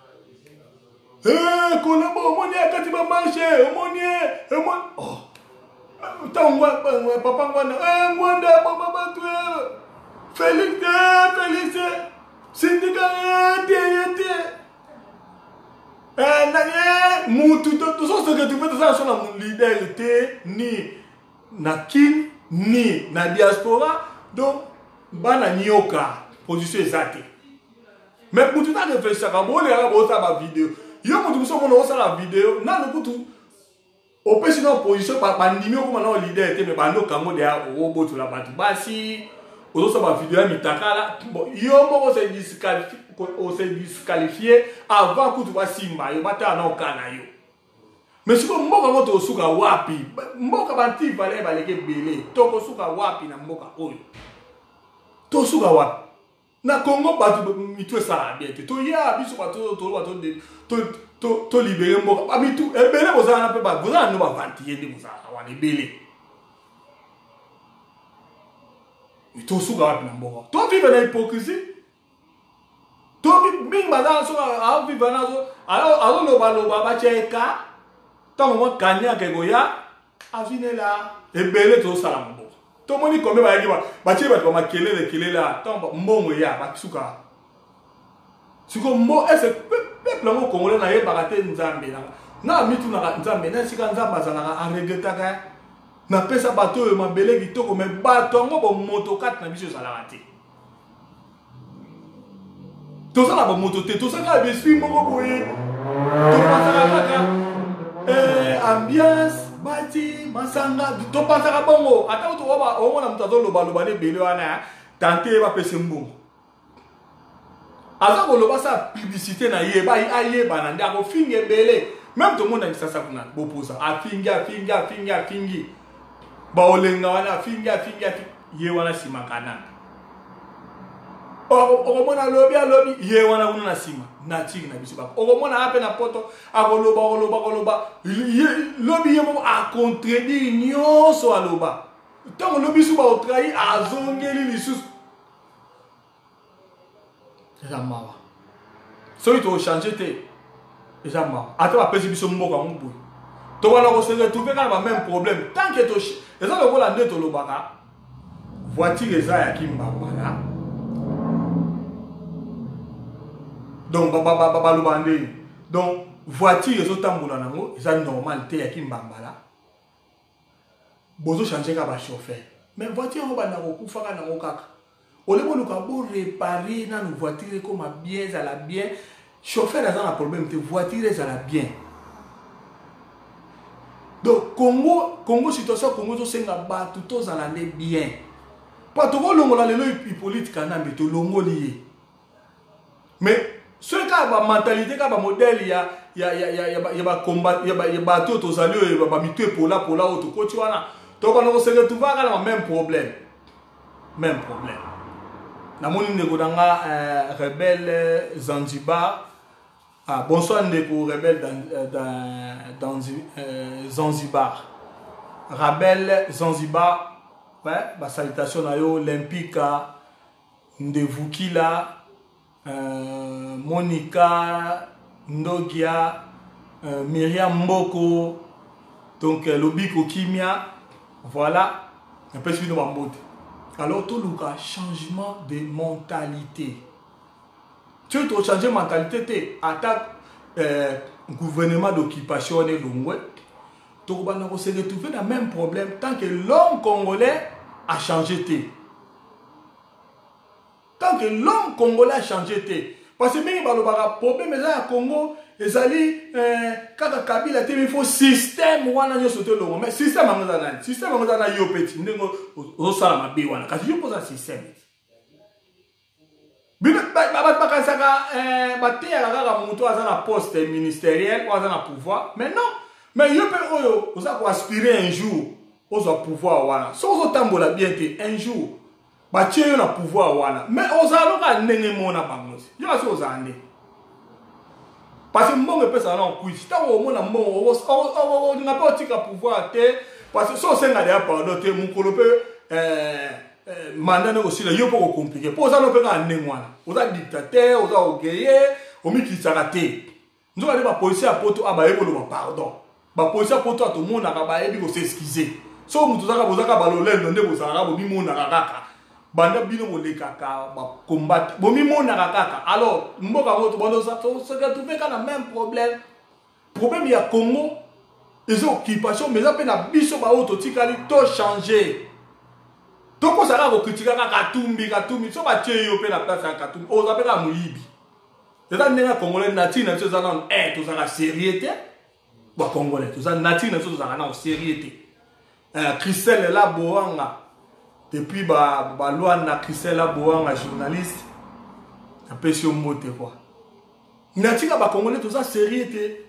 kolabo moni akati ba marché moni oh tangwa papa ngwana ngwanda baba tu Félix syndicat te nani mutu to so que tu fais ça sur la leader ni na kin ni na diaspora donc bana nyoka position exacte. Mais pour tout à fait ça, quand on regarde la vidéo, il y a beaucoup de gens qui ont la vidéo, non, le coup, au pays de position, par numéro comme on leader, mais par nos camos derrière, au robot sur la partie basse, aux autres la vidéo, il y a beaucoup de disqualifié avant que tu vois Simba, il va t'en canaille. Mais si on m'a dit que suka wapi, mboka banti valait baleke belé, toko suka wapi na mboka oyo, to suka wapi. Na Congo batu mitu ça bien to ya biso bato to libérer mboka ba mitu ebele boza na pe ba boza no ba vantier ndi boza wana ebele to suka wapi na mboka to vivre na hypocrisie to bing baza so a vivre na so alors loba ba cheka tant mo kanya ke goya avinela ebele to sala mboka. Tout le monde comme va dire bah tu vas te makelele là tant mbongo ya ba suka Si comme moi, est-ce que peuple là congolais na yeba te nzambe na mitu na nzambe na sika nzamba zalaka a regretaka na pesa bato e mabele kitoko me bato ngo bo moto 4 na biso zalaka te. Tout ça là ba moto te, tout ça ka besui moko boye. To pasaka kaka ambiance bati masanga to pasaka bongo ata to ba o mona mutazo loba ne bele wana tante ba pese mbongo. Aza koloba sa publicité na yeba ayeba na ndako finge bele même tout le monde a dit ça kuna bopoza afingi ba olenga wana fingi ye wana simakana o mona lobi ye wana kuna na sima na tiki na biso ba o mona ape na poto akoloba lobi ye mo a contredire nyonso aloba tant lobi su ba o trahi azongeli lisusu. C'est ça mawa. Celui qui a changé c'est ça mawa. Attends après c'est biso mboka mboui. To wana ko se retrouver quand le même problème. Tant que to et ça le vola ndeto lobaka. Voiture eza ya kimbambala. Donc baba lobande. Donc voiture ezo tambola nango, eza normalité ya kimbambala. Bozo changer ka ba chauffeur. Mais voiture ngo bana ko kufaka nango kaka. On a réparer dans nos voitures comme bien, ça la bien. Chauffeur a un problème, tes voitures ça la bien. Donc Congo situation Congo to senga ba tout ça la bien. Pas tout le monde le Hippolyte kana mais to longo lié. Mais ce cas ba mentalité ka ba modèle il y a ba combat il y a ba tout to zali ba mitwe pola auto ko tu wana. Donc on se retrouve à la même problème. Même problème. Namoni ndeko danga rebelle Zanzibar. Bonsoir ndeko rebelle dans Zanzibar. Rebelle Zanzibar. Ouais, ba salutation na yo Olympica Ndevukila Monica Ndogia Myriam Mboko donc Lobiko Kimia voilà un peu suivi de Bambote. Alors, tout le cas, changement de mentalité. Tu veux changer de mentalité, tu attaques gouvernement d'occupation et l'ongoué. Tu vas se retrouver dans le même problème tant que l'homme congolais a changé. Tant que l'homme congolais a changé. Parce que même le problème est là au Congo, ils allaient quand Kabila il faut système wana nyo sauter le mais système amazana yo petit ndingo osala mabe wana kasi yo posa système bino ba kasaka bateya kaka muto azana poste ministériel ou azana pouvoir mais non mais yo pe oyo oza ko aspirer un jour ozo pouvoir wana so ozo tambola bien te un jour ba tie yo na pouvoir wana mais ozalo ka ndenge mona bangosi yo aso ozande. Parce que mon père ça non quiz. Tant au moins on n'a pas tika pouvoir te parce que so senga dia pardon te mon kolope mandat aussi le yo pour compliquer. Pour ça no pe ka ndengwana. Oza dictateur, oza ogeye, omiki tsakate. Nous allons ba policier à poto aba yebo lo pardon. Ba policier à poto to mona ka ba yebi ko s'excuser. So mutu zaka bozaka balolendo nde bozaka bo mimona kaka. Banda bino bolekaka ba combattre bomi mona kaka alors mboka moto bondo ça se retrouver quand le même problème il y a Congo les occupations mais ça peut na biso ba auto tikali to changer to ko saka ko critiquer katumbi so ba tie yo pe na place ya katumbi o za pe ka muyibi c'est ça ndenga congolais natif na ça non to ça la sérieuxté ba congolais to ça natif na so ça na sérieuxté Christelle la boanga. Depuis ba loi na Christelle Boanga journaliste un peu sur moté quoi. Natika ba congolais tout ça sérieux té.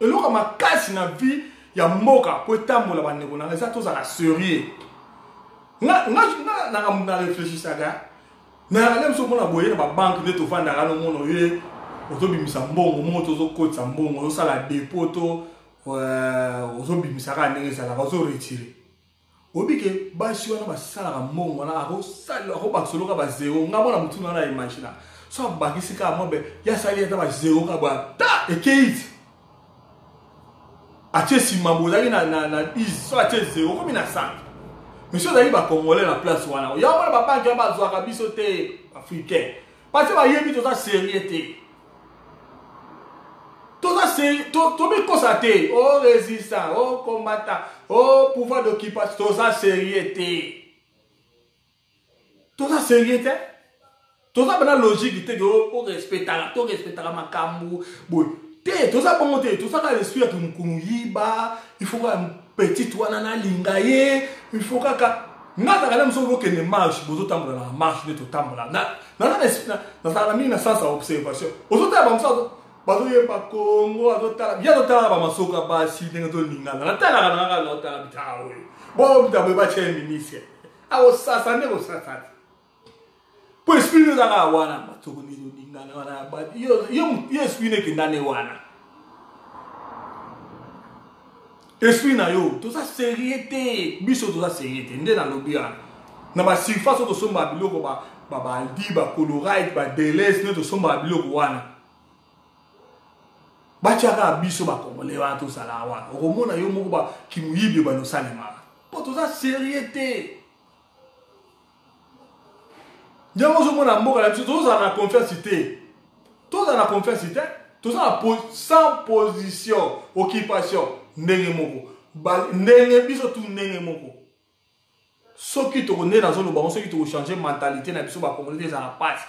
Et là comme casse na vie ya mboka ko tambola ba ndeko na ça tout ça sérieux. Na réfléchir ça ga. Na même so mona boye na ba banque de to fanda ga no mono ye ozo bimisa mbongo moto zo kotsa mbongo zo sala dépôt to ozo bimisa ka ndenge ça la ozo retirer. Obike basi wana basala ka mbongo na ako sala ko basolo ka ba zéro ngabona mutu na imagine so bakisi ka mobe ya sali eta ba zéro ka ba ta ekeit atie simambo zaki na is so atie zéro comme na 5 monsieur dali ba congolais na place wana ya wana ba banque ba zo ka biso te africain parce que ba yebi to ça sérieuxté série, tu constaté, oh résistant, oh combattant, oh pouvoir d'occupation, tout ça sérieuté. Tout ça sérieuté. Tout ça la logique de oh respecter ma camou. Bon, tout ça bon tout ça dans l'esprit que mukuyiba, il faut un petit wanana lingaye, il faut que nada quand même sauf que ne marche, vous autres la marche de tout temps là. Na ça na sens observation. Aux autres ba ça ba to pas Congo, autres bien autres ba masoka ba si de to linga. Na tala na na tala bitawe. Bon bitawe ba che ministre. Ah o ça ne o ça. Po esprit na ga wana matoko ni linga na wana ba yo esprit ne ke ndane wana. Esprit na yo, tout ça sérieuté, biso tout ça sérieuté, ndé na lobia. Na ba surface to somba biloko ba aldi ba colorite ba deles ne to somba biloko wana. Ba tiaka biso ba congolais wana tout ça la wana. Romona yo moko ba kimuyibe ba no salema. Po tout ça sérieuté. Ndiamo zo mona mboka la biso tout ça na confiance cité. Tout ça na confiance cité. Tout ça sans position, occupation. Ndenge moko ndenge biso tu ndenge moko soki to ne dans le banc soki to changer mentalité na biso ba congolais za la passe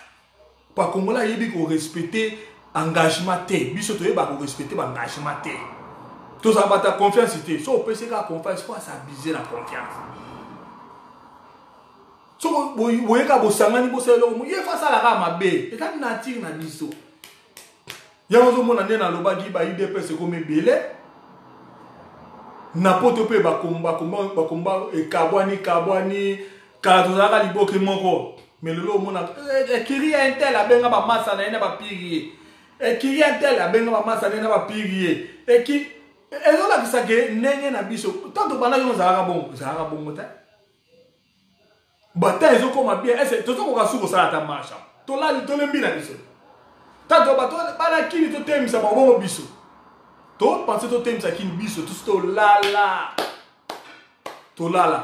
pa congolais yebi ko respecter engagement te biso to yeba ko respecter ba engagement te to ça bata confiance te so pese ka confiance faut s'abuser la confiance so boye ka bo sangani bo selo mo ye fa sala ka mabe e ka nature na biso ya ozo mona ne na lobaki ba IDPS ko mebele na poto pe bakomba e kabwani kala tozalaka liboke moko mais lelo omona ekiri ya intel abenga bamasa na ye na bapiri ekiri ya intel abenga bamasa na ye na bapiri ezolakisa ke ndenge na biso tanto bana yo ozalaka bongo te bata ezokoma bien ese tozokoka suki kosala ata marcha tolembi na biso tanto bato bana kini totemisa babongo biso to penser to tem ça qui biso tout to lala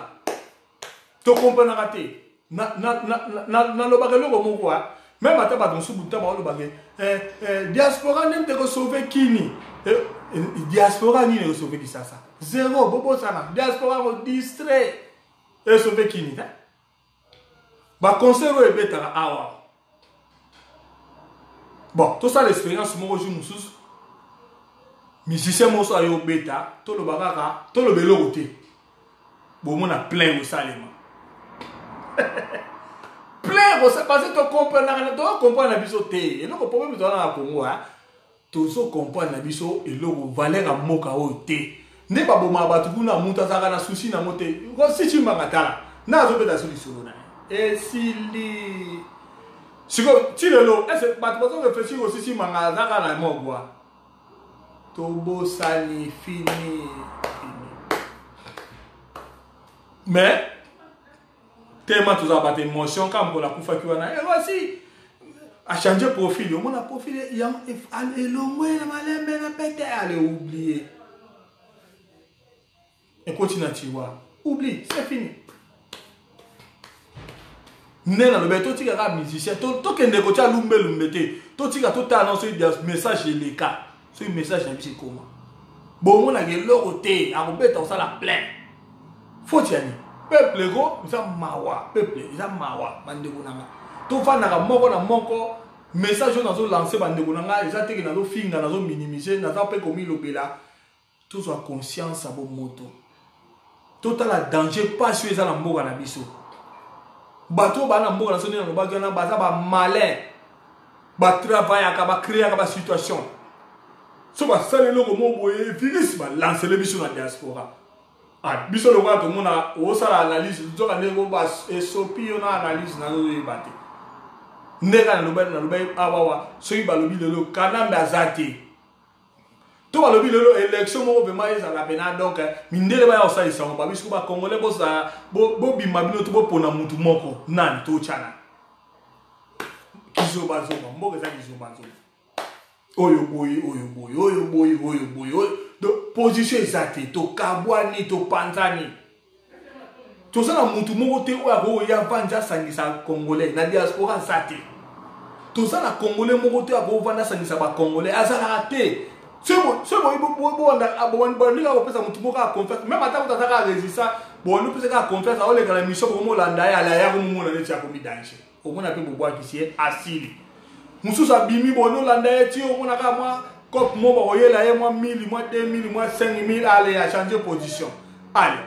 to comprendre raté na lo bagelo ko moko même ata ba don subuta ba lo bagé diaspora nem te sauver kini diaspora ni ne sauver qui ça zéro bobo sana diaspora ko distrait et sauver kini ba conseil e beta awa bon tout ça l'expérience mo jour mususu musicien moso ayo beta to lo bakaka to lo beloko te bomona plein au salema plein au parce que to comprendre na biso te et donc problème to na Congo to so comprendre na biso et loko valeur a moka o te ne ba boma batu kuna muta zaka na souci na mote ko si chimbanga tala na zo beta so lisolo na et sili siko tilelo est batu bazo réfléchir aussi si manga zaka na mogwa Tobo sali fini. Mais tellement tous a battu émotion comme pour la koufa qui wana et voici a changer profil on a profil il est long na malembe na pete allez oublier et continue tu vois oublie c'est fini nena le beto tika ka musicien to kende ko tia lumbe te to tika to ta annoncer des messages les cas ce message na bisi comment bon on a que l'oroté a robeta ça la plein faut tiani peuple go ça mawa peuple ça mawa bandeko nanga to fana ka moko na moko message on a lancé bandeko nanga ils a teke na zo finga na zo minimiser na za pe komi lobela tout soit conscience à bon moto total la danger pas sur ça na mboka na biso bato bana mboka na soni na lobaki na baza ba malin ba travail aka ba créer aka ba situation. So ba sale loko mo boye virus ba lancer le biso na diaspora ah biso lo kwa to mona o sala analyse to ka ne go ba esopi yo na analyse na lo yebate ndeka na lo ba awawa so yi ba lo bi lelo kana mba zati to ba lo bi lelo élection mo be mai za la bena donc mindele ba ya osa isa ba biso ba congolais bo sa bo bima bino to bo pona mutu moko nani to chana kizo ba zo ba mboka za kizo ba zo oyo boy de position exacte to kabwani to panzani to ça na mutu moko te o ya vanja sangisa congolais na diaspora sate to ça na congolais moko te o vanja sangisa ba congolais azala te C'est bon, confiance. Même à temps où tu as résisté, bon, nous pouvons faire confiance à la mission pour la danger. Au moins, on a pu boire qui est assis. Moussous a bimi, bon, nous l'andaya, tu on a moi, comme moi, moi, 1000, moi, 2000, moi, 5000, allez, à changer de position. Allez,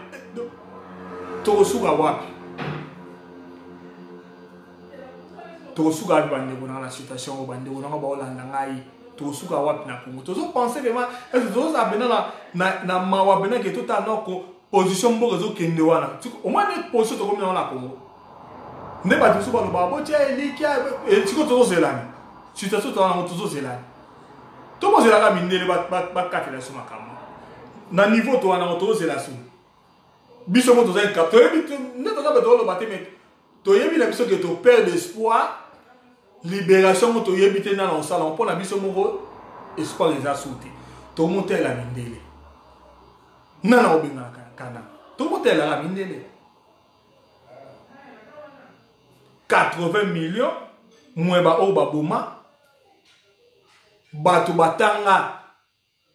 tu reçois à WAP. Tu reçois à dans la situation où on a tout ce qu'on a Congo. Tous pensez vraiment, est-ce que tous avez na mawabena que tout à notre position pour réseau kendewana. Au moins une position comme dans la Congo. Ne pas tout sur le babo, tiens, il y a et tu peux tous là. Tu te souviens dans tous là. Tout le monde est là mine le ba quatre là sur ma cam. Na niveau toi na tous là sur. Biso mo tous un cap. Toi ne t'as pas de le battre mais toi y a bien que tu perds d'espoir. Libération moto yebite na la salle on pona biso moko espoir les a sauté to monter la mindele nana obinga kana to monter la mindele 80 millions mweba oba boma batu batanga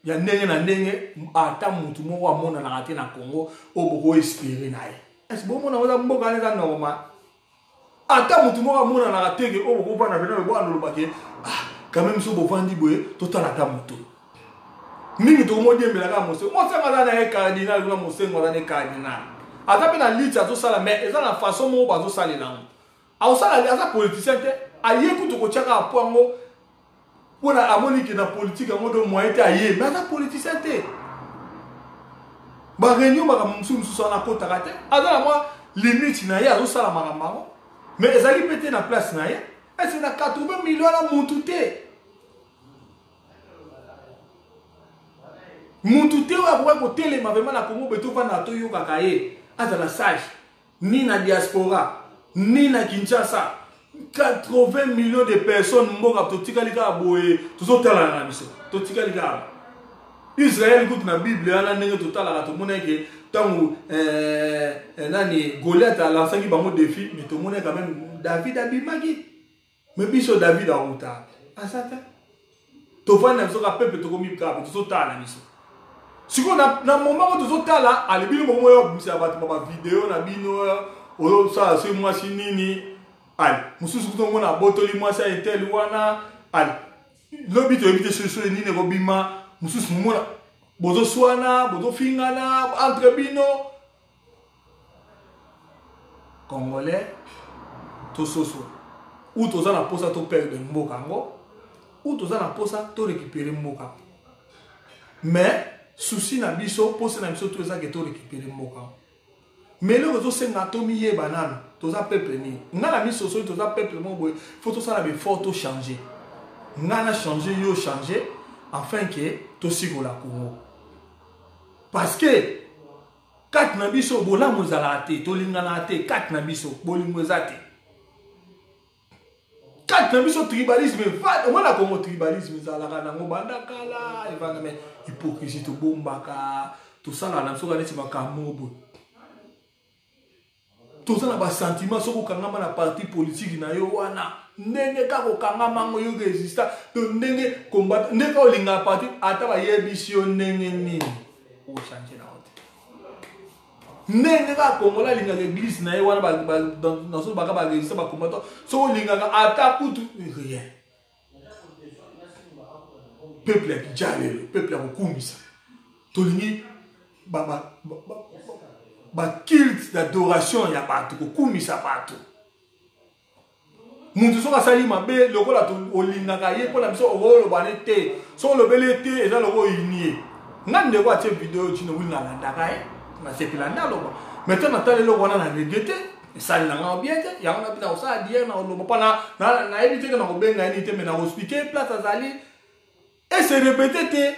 ya ndenge na ndenge ata mutu moko amona na raté na Congo oboko espérer nae est-ce bon mona oza mboka neza normal. Ata mutu moko mona na tege o ko na bena bo andolo bake quand même so bo vandi boye to tala ta mutu mingi to mo diembela ka mo se ngala na e cardinal na mo se ngala na cardinal ata pe na lita to sala mais eza na façon mo ba to sala na a o sala eza politicien te aye ku to ko chaka apongo pona amoni ki na politique ngo do moyen te aye mais eza politicien te ba réunion ba mumsu so na kota kate eza moi limite na ye a to sala makambo. Mais ils allaient péter la place, c'est na 80 millions à Moutouté. Moutouté, on va voir télé, mais vraiment, la Congo, beto va na toyo kakaye, à la sage, ni na diaspora, ni na Kinshasa. 80 millions de personnes, mboka, totika lika aboye, tout ça là na biso, totika lika. Israël écoute na Bible, on a n'engé total à tout le monde que tant nani Goliath a lancé qui bango défi, mais tout le monde quand même David a bimagi. Mais biso David a routa. Ah ça ta. To fa na biso ka peuple to komi ka, tout ça na biso. Si on a na moment où tout ça là, ali bino moment yo bimisa ba vidéo na bino o ça c'est moi sinini. Allez, mususu to mona botoli moi ça etel wana. Allez. Lobi to éviter ce ni ne robima. Mususu mona bozo swana bozo fingana entre bino congolais to soso ou toza na posa to perdre mboka ngo ou toza na posa to récupérer mboka mais souci na biso posa na biso to eza ke to récupérer mboka mais le to senga to miye banana toza peuple ni ngana biso so toza peuple mo boy faut to sala be photo changer ngana changer yo changer afin que tout ce qu'on a Congo. Parce que quatre nabiso bola mozalate to linganate quatre nabiso bolimozate. Quatre nabiso tribalisme va on a Congo tribalisme zalaka na ngobanda kala evanga mais hypocrisie to bombaka tout ça là na so ka neti makamobo. Tout ça na ba sentiment so ko kangama na parti politique na yo wana. Ndenge kako kangama ngo yo resista to ndenge combat ndenge olinga parti ata ba yebisio ndenge nini o changer na wote ndenge ka Kongola linga l'église na yo wana ba dans so baka ba resista ba combattant so olinga ata kutu rien peuple qui jale peuple ko kumisa to lingi ba culte d'adoration ya partout ko kumisa partout. Nous sommes à Salima, le rôle à Olingakaye pour la mission au rôle de l'été. Sur le bel été, et dans le rôle uni. Nan de voir cette vidéo, tu ne veux pas l'entendre. C'est plus l'entendre. Maintenant, on a le rôle à regretter. Ça n'a bien été. Il y a un peu de ça à dire. On a évité que nous bien gagné, mais on a expliqué place à Zali. Et c'est répété.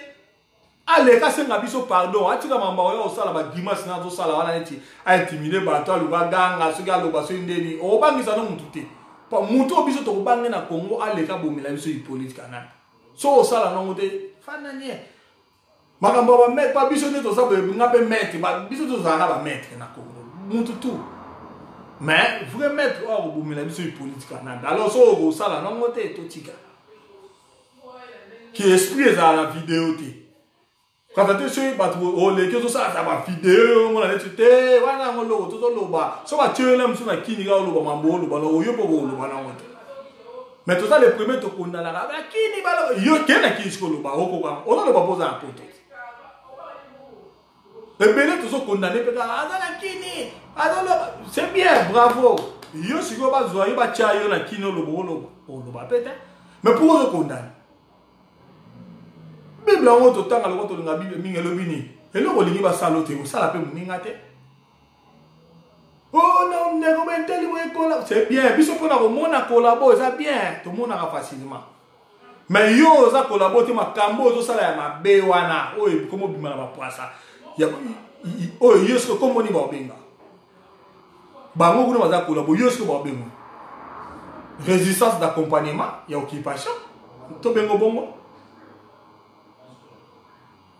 Allez, quand c'est un abisso pardon, tu vas m'envoyer au salon, bah dimanche, c'est un salon, on a été intimidé, bah toi, le bagang, à ce gars, le bassin d'Eli. On va pas ça non tout. Pa muto biso to bange na Congo aleka bomela biso Hippolyte Canal so sala no ngote fana nie makambo ba met pa biso ne to sa be ngape met ba biso to za na ba met na Congo muto tout mais vrai mettre o bomela biso Hippolyte Canal alors so go sala no ngote to tika qui esprit à la vidéo. Quand tu es sur les choses, ça va vidéo, on a dit, voilà, on l'a tout le bas. Ça va tuer l'homme sur la qui n'y a pas le bambou, le ballon, le ballon. Mais tout ça, les premiers te condamnent à la qui n'y va le yo, qui est qui est le bas, on a le bambou à un poteau. Les bébés tous sont condamnés, c'est bien, bravo. Yo, si vous avez besoin, il va tirer la qui n'a le ballon, le bas, peut-être. Mais pourquoi vous condamnez? Bible la honte autant à l'autre de la Bible minga lobini. Et là on lit va saloter, ça la peut mingate. Oh non, ne commenter les colla. C'est bien, biso pour na mona collaborer, ça bien, tout le monde a facilement. Mais yo ça collaborer ma cambo to sala ma bewana. Oh comment bima na pas ça. Ya oh yo ce que comme on y va benga. Bango kuna va collaborer, yo ce que va benga. Résistance d'accompagnement, il y a occupation. To bengo bongo.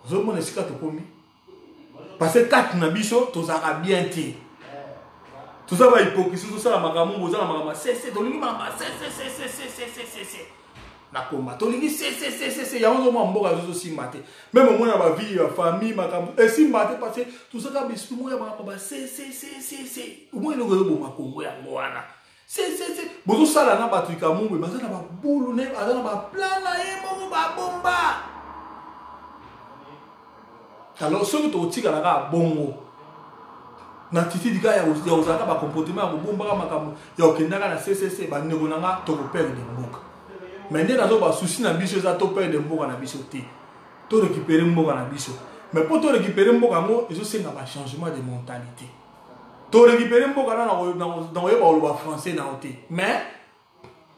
Zomo ne sika to komi. Parce que quatre nabiso to zara bien ti. Tout ça va hypocrisie, tout ça la makambo, tout ça la makambo. C'est to lingi mama, c'est. Na komba. To lingi c'est. Ya on zo mboka zo simbate. Même moi na ba vie, famille makambo. Et simbate parce que tout ça ka bisu moi ya makambo. C'est. Moi le go bo makombo ya ngwana. C'est. Bozo sala na ba tuika mumbe, maza na ba bulu ne, azana ba plan na ye mo ba bomba. Alors, ce que tu as dit, bon, na titi di gars, il y a aussi un comportement, bon, il y a aucun na CCC, bah, ne vous n'avez pas peur de mboka. Mais ne n'avez pas souci na biso za to peur de mboka na biso te. To récupérer mboka na biso. Mais pour te récupérer mboka mo, il faut c'est un changement de mentalité. To récupérer mboka dans le français na ote. Mais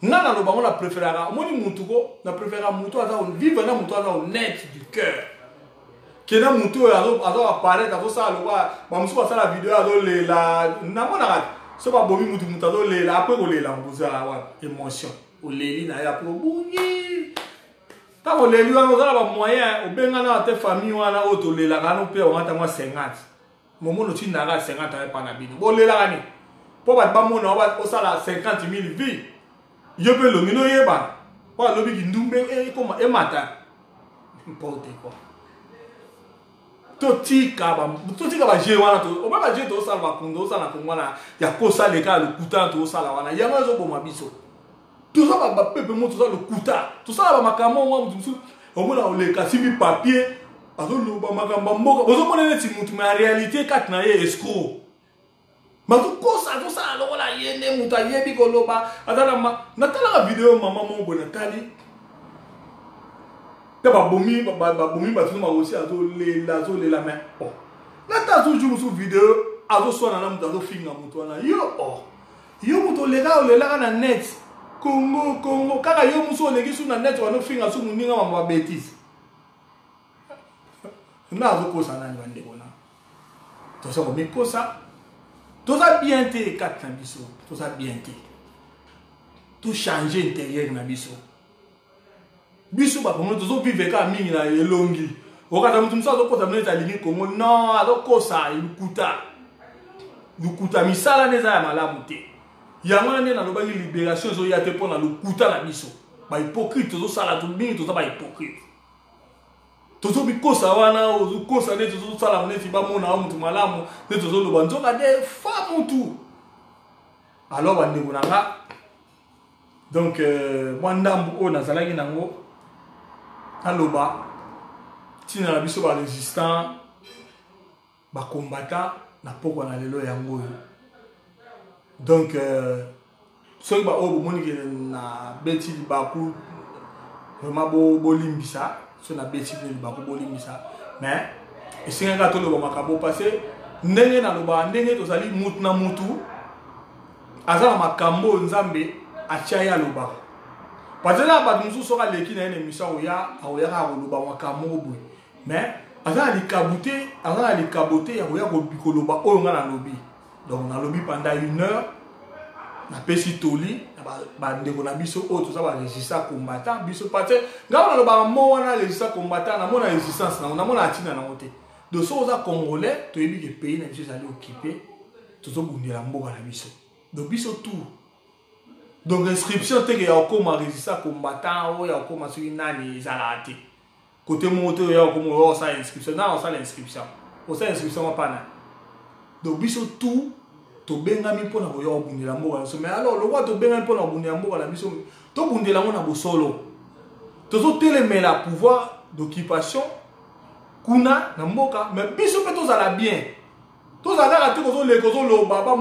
na lo bango la préférera. Moi ni mutuko, na préférera mutu aza vivre na mutu aza honnête du cœur. Qui est monté à apparaître à ça le je passe la vidéo à la namona c'est pas bomi mutu mutado le la après le la mbuza émotion au leli na ya pro bungi ta o leli wa ngala ba moyen o benga na te famille wana o to le la kana pe o ngata moi 50 momo no tinda ga 50 pa na bino bo le la ni po ba mona o sala 50 000 vies yo pe lo ngino yeba pa lo bi ndumbe e comme e mata importe quoi. Toti kaba je wana to o ba je to salva kundo sana kongwana ya kosa le ka le kuta to sala wana ya ngazo bo mabiso tout ça ba pepe mo to ça le kuta tout ça ba makamo wa mutu o mo na o le ka sibi papier azo lo ba makamba mboka bozo mo ne ti mutu mais en réalité kat na ye escroc ma to kosa to ça lo la yene mutu yebi ko lo ba atala na tala vidéo maman mo bo Nathalie. Baboumi batu ma aussi azo la main. Oh. Là t'as toujours sur vidéo azo sona na mutu azo finga mutu na yo oh. Yo mutu le la na net. Congo kaka yo muso le gisu na net wa no finga su muninga ma bêtise. Na azo ko sana ni bande kona. To ça comme ko ça. To ça bien té quatre na biso. To ça bien té. Tout changer intérieur na biso. Biso ba komo tozo vivre ka mingi na elongi okata mutu msa zo kota mneta lingi kongo non azoko sa lukuta misala neza ya malamu te yango nde na lobangi libération zo ya te pona lukuta na biso ba hypocrite tozo sala to mingi tozo ba hypocrite tozo bikosa wana ozo kosa ne tozo sala mneti ba mona mutu malamu ne tozo loba nzoka de fa mutu alors ba ndeko nanga donc moi ndambu o nazalaki nango aloba tina na biso ba résistant ba combattant na poko na lelo yango donc so ba o moni ke na beti baku vraiment bo limbisa so na beti baku bo limbisa mais esinga ka to loba makabo passer ndenge na loba ndenge to zali mutu na mutu azala makambo nzambe achaya loba. Parce que là, nous sommes sur l'équipe d'une émission où il y a un camobo. Mais, avant de caboter, il y a un bicoloba où on a un lobby. Donc, on a lobby pendant 1 heure. On a pêché toli. On a tout ça, on a résisté à combattant. Parce que, quand on a résisté à combattant, on a résistance, on a atina na côté. Donc, si on a congolais, tu as vu que le pays n'est pas occupé. Tout ça, on a un mboka na biso. Donc, biso tout. Donc inscription te que ya okoma résistant combattant ou ya okoma sur nani ezalate. Côté moto ya okoma o sa inscription na o sa l'inscription. O sa inscription pas na. Donc biso tout to bengami mpona ko ya obundela mboka so mais alors le roi to bengami mpona obundela mboka la biso to bundela ngona bosolo. Tozo telemela pouvoir d'occupation kuna na mboka mais biso pe tozala bien. Tozala ka te kozo le kozo lo baba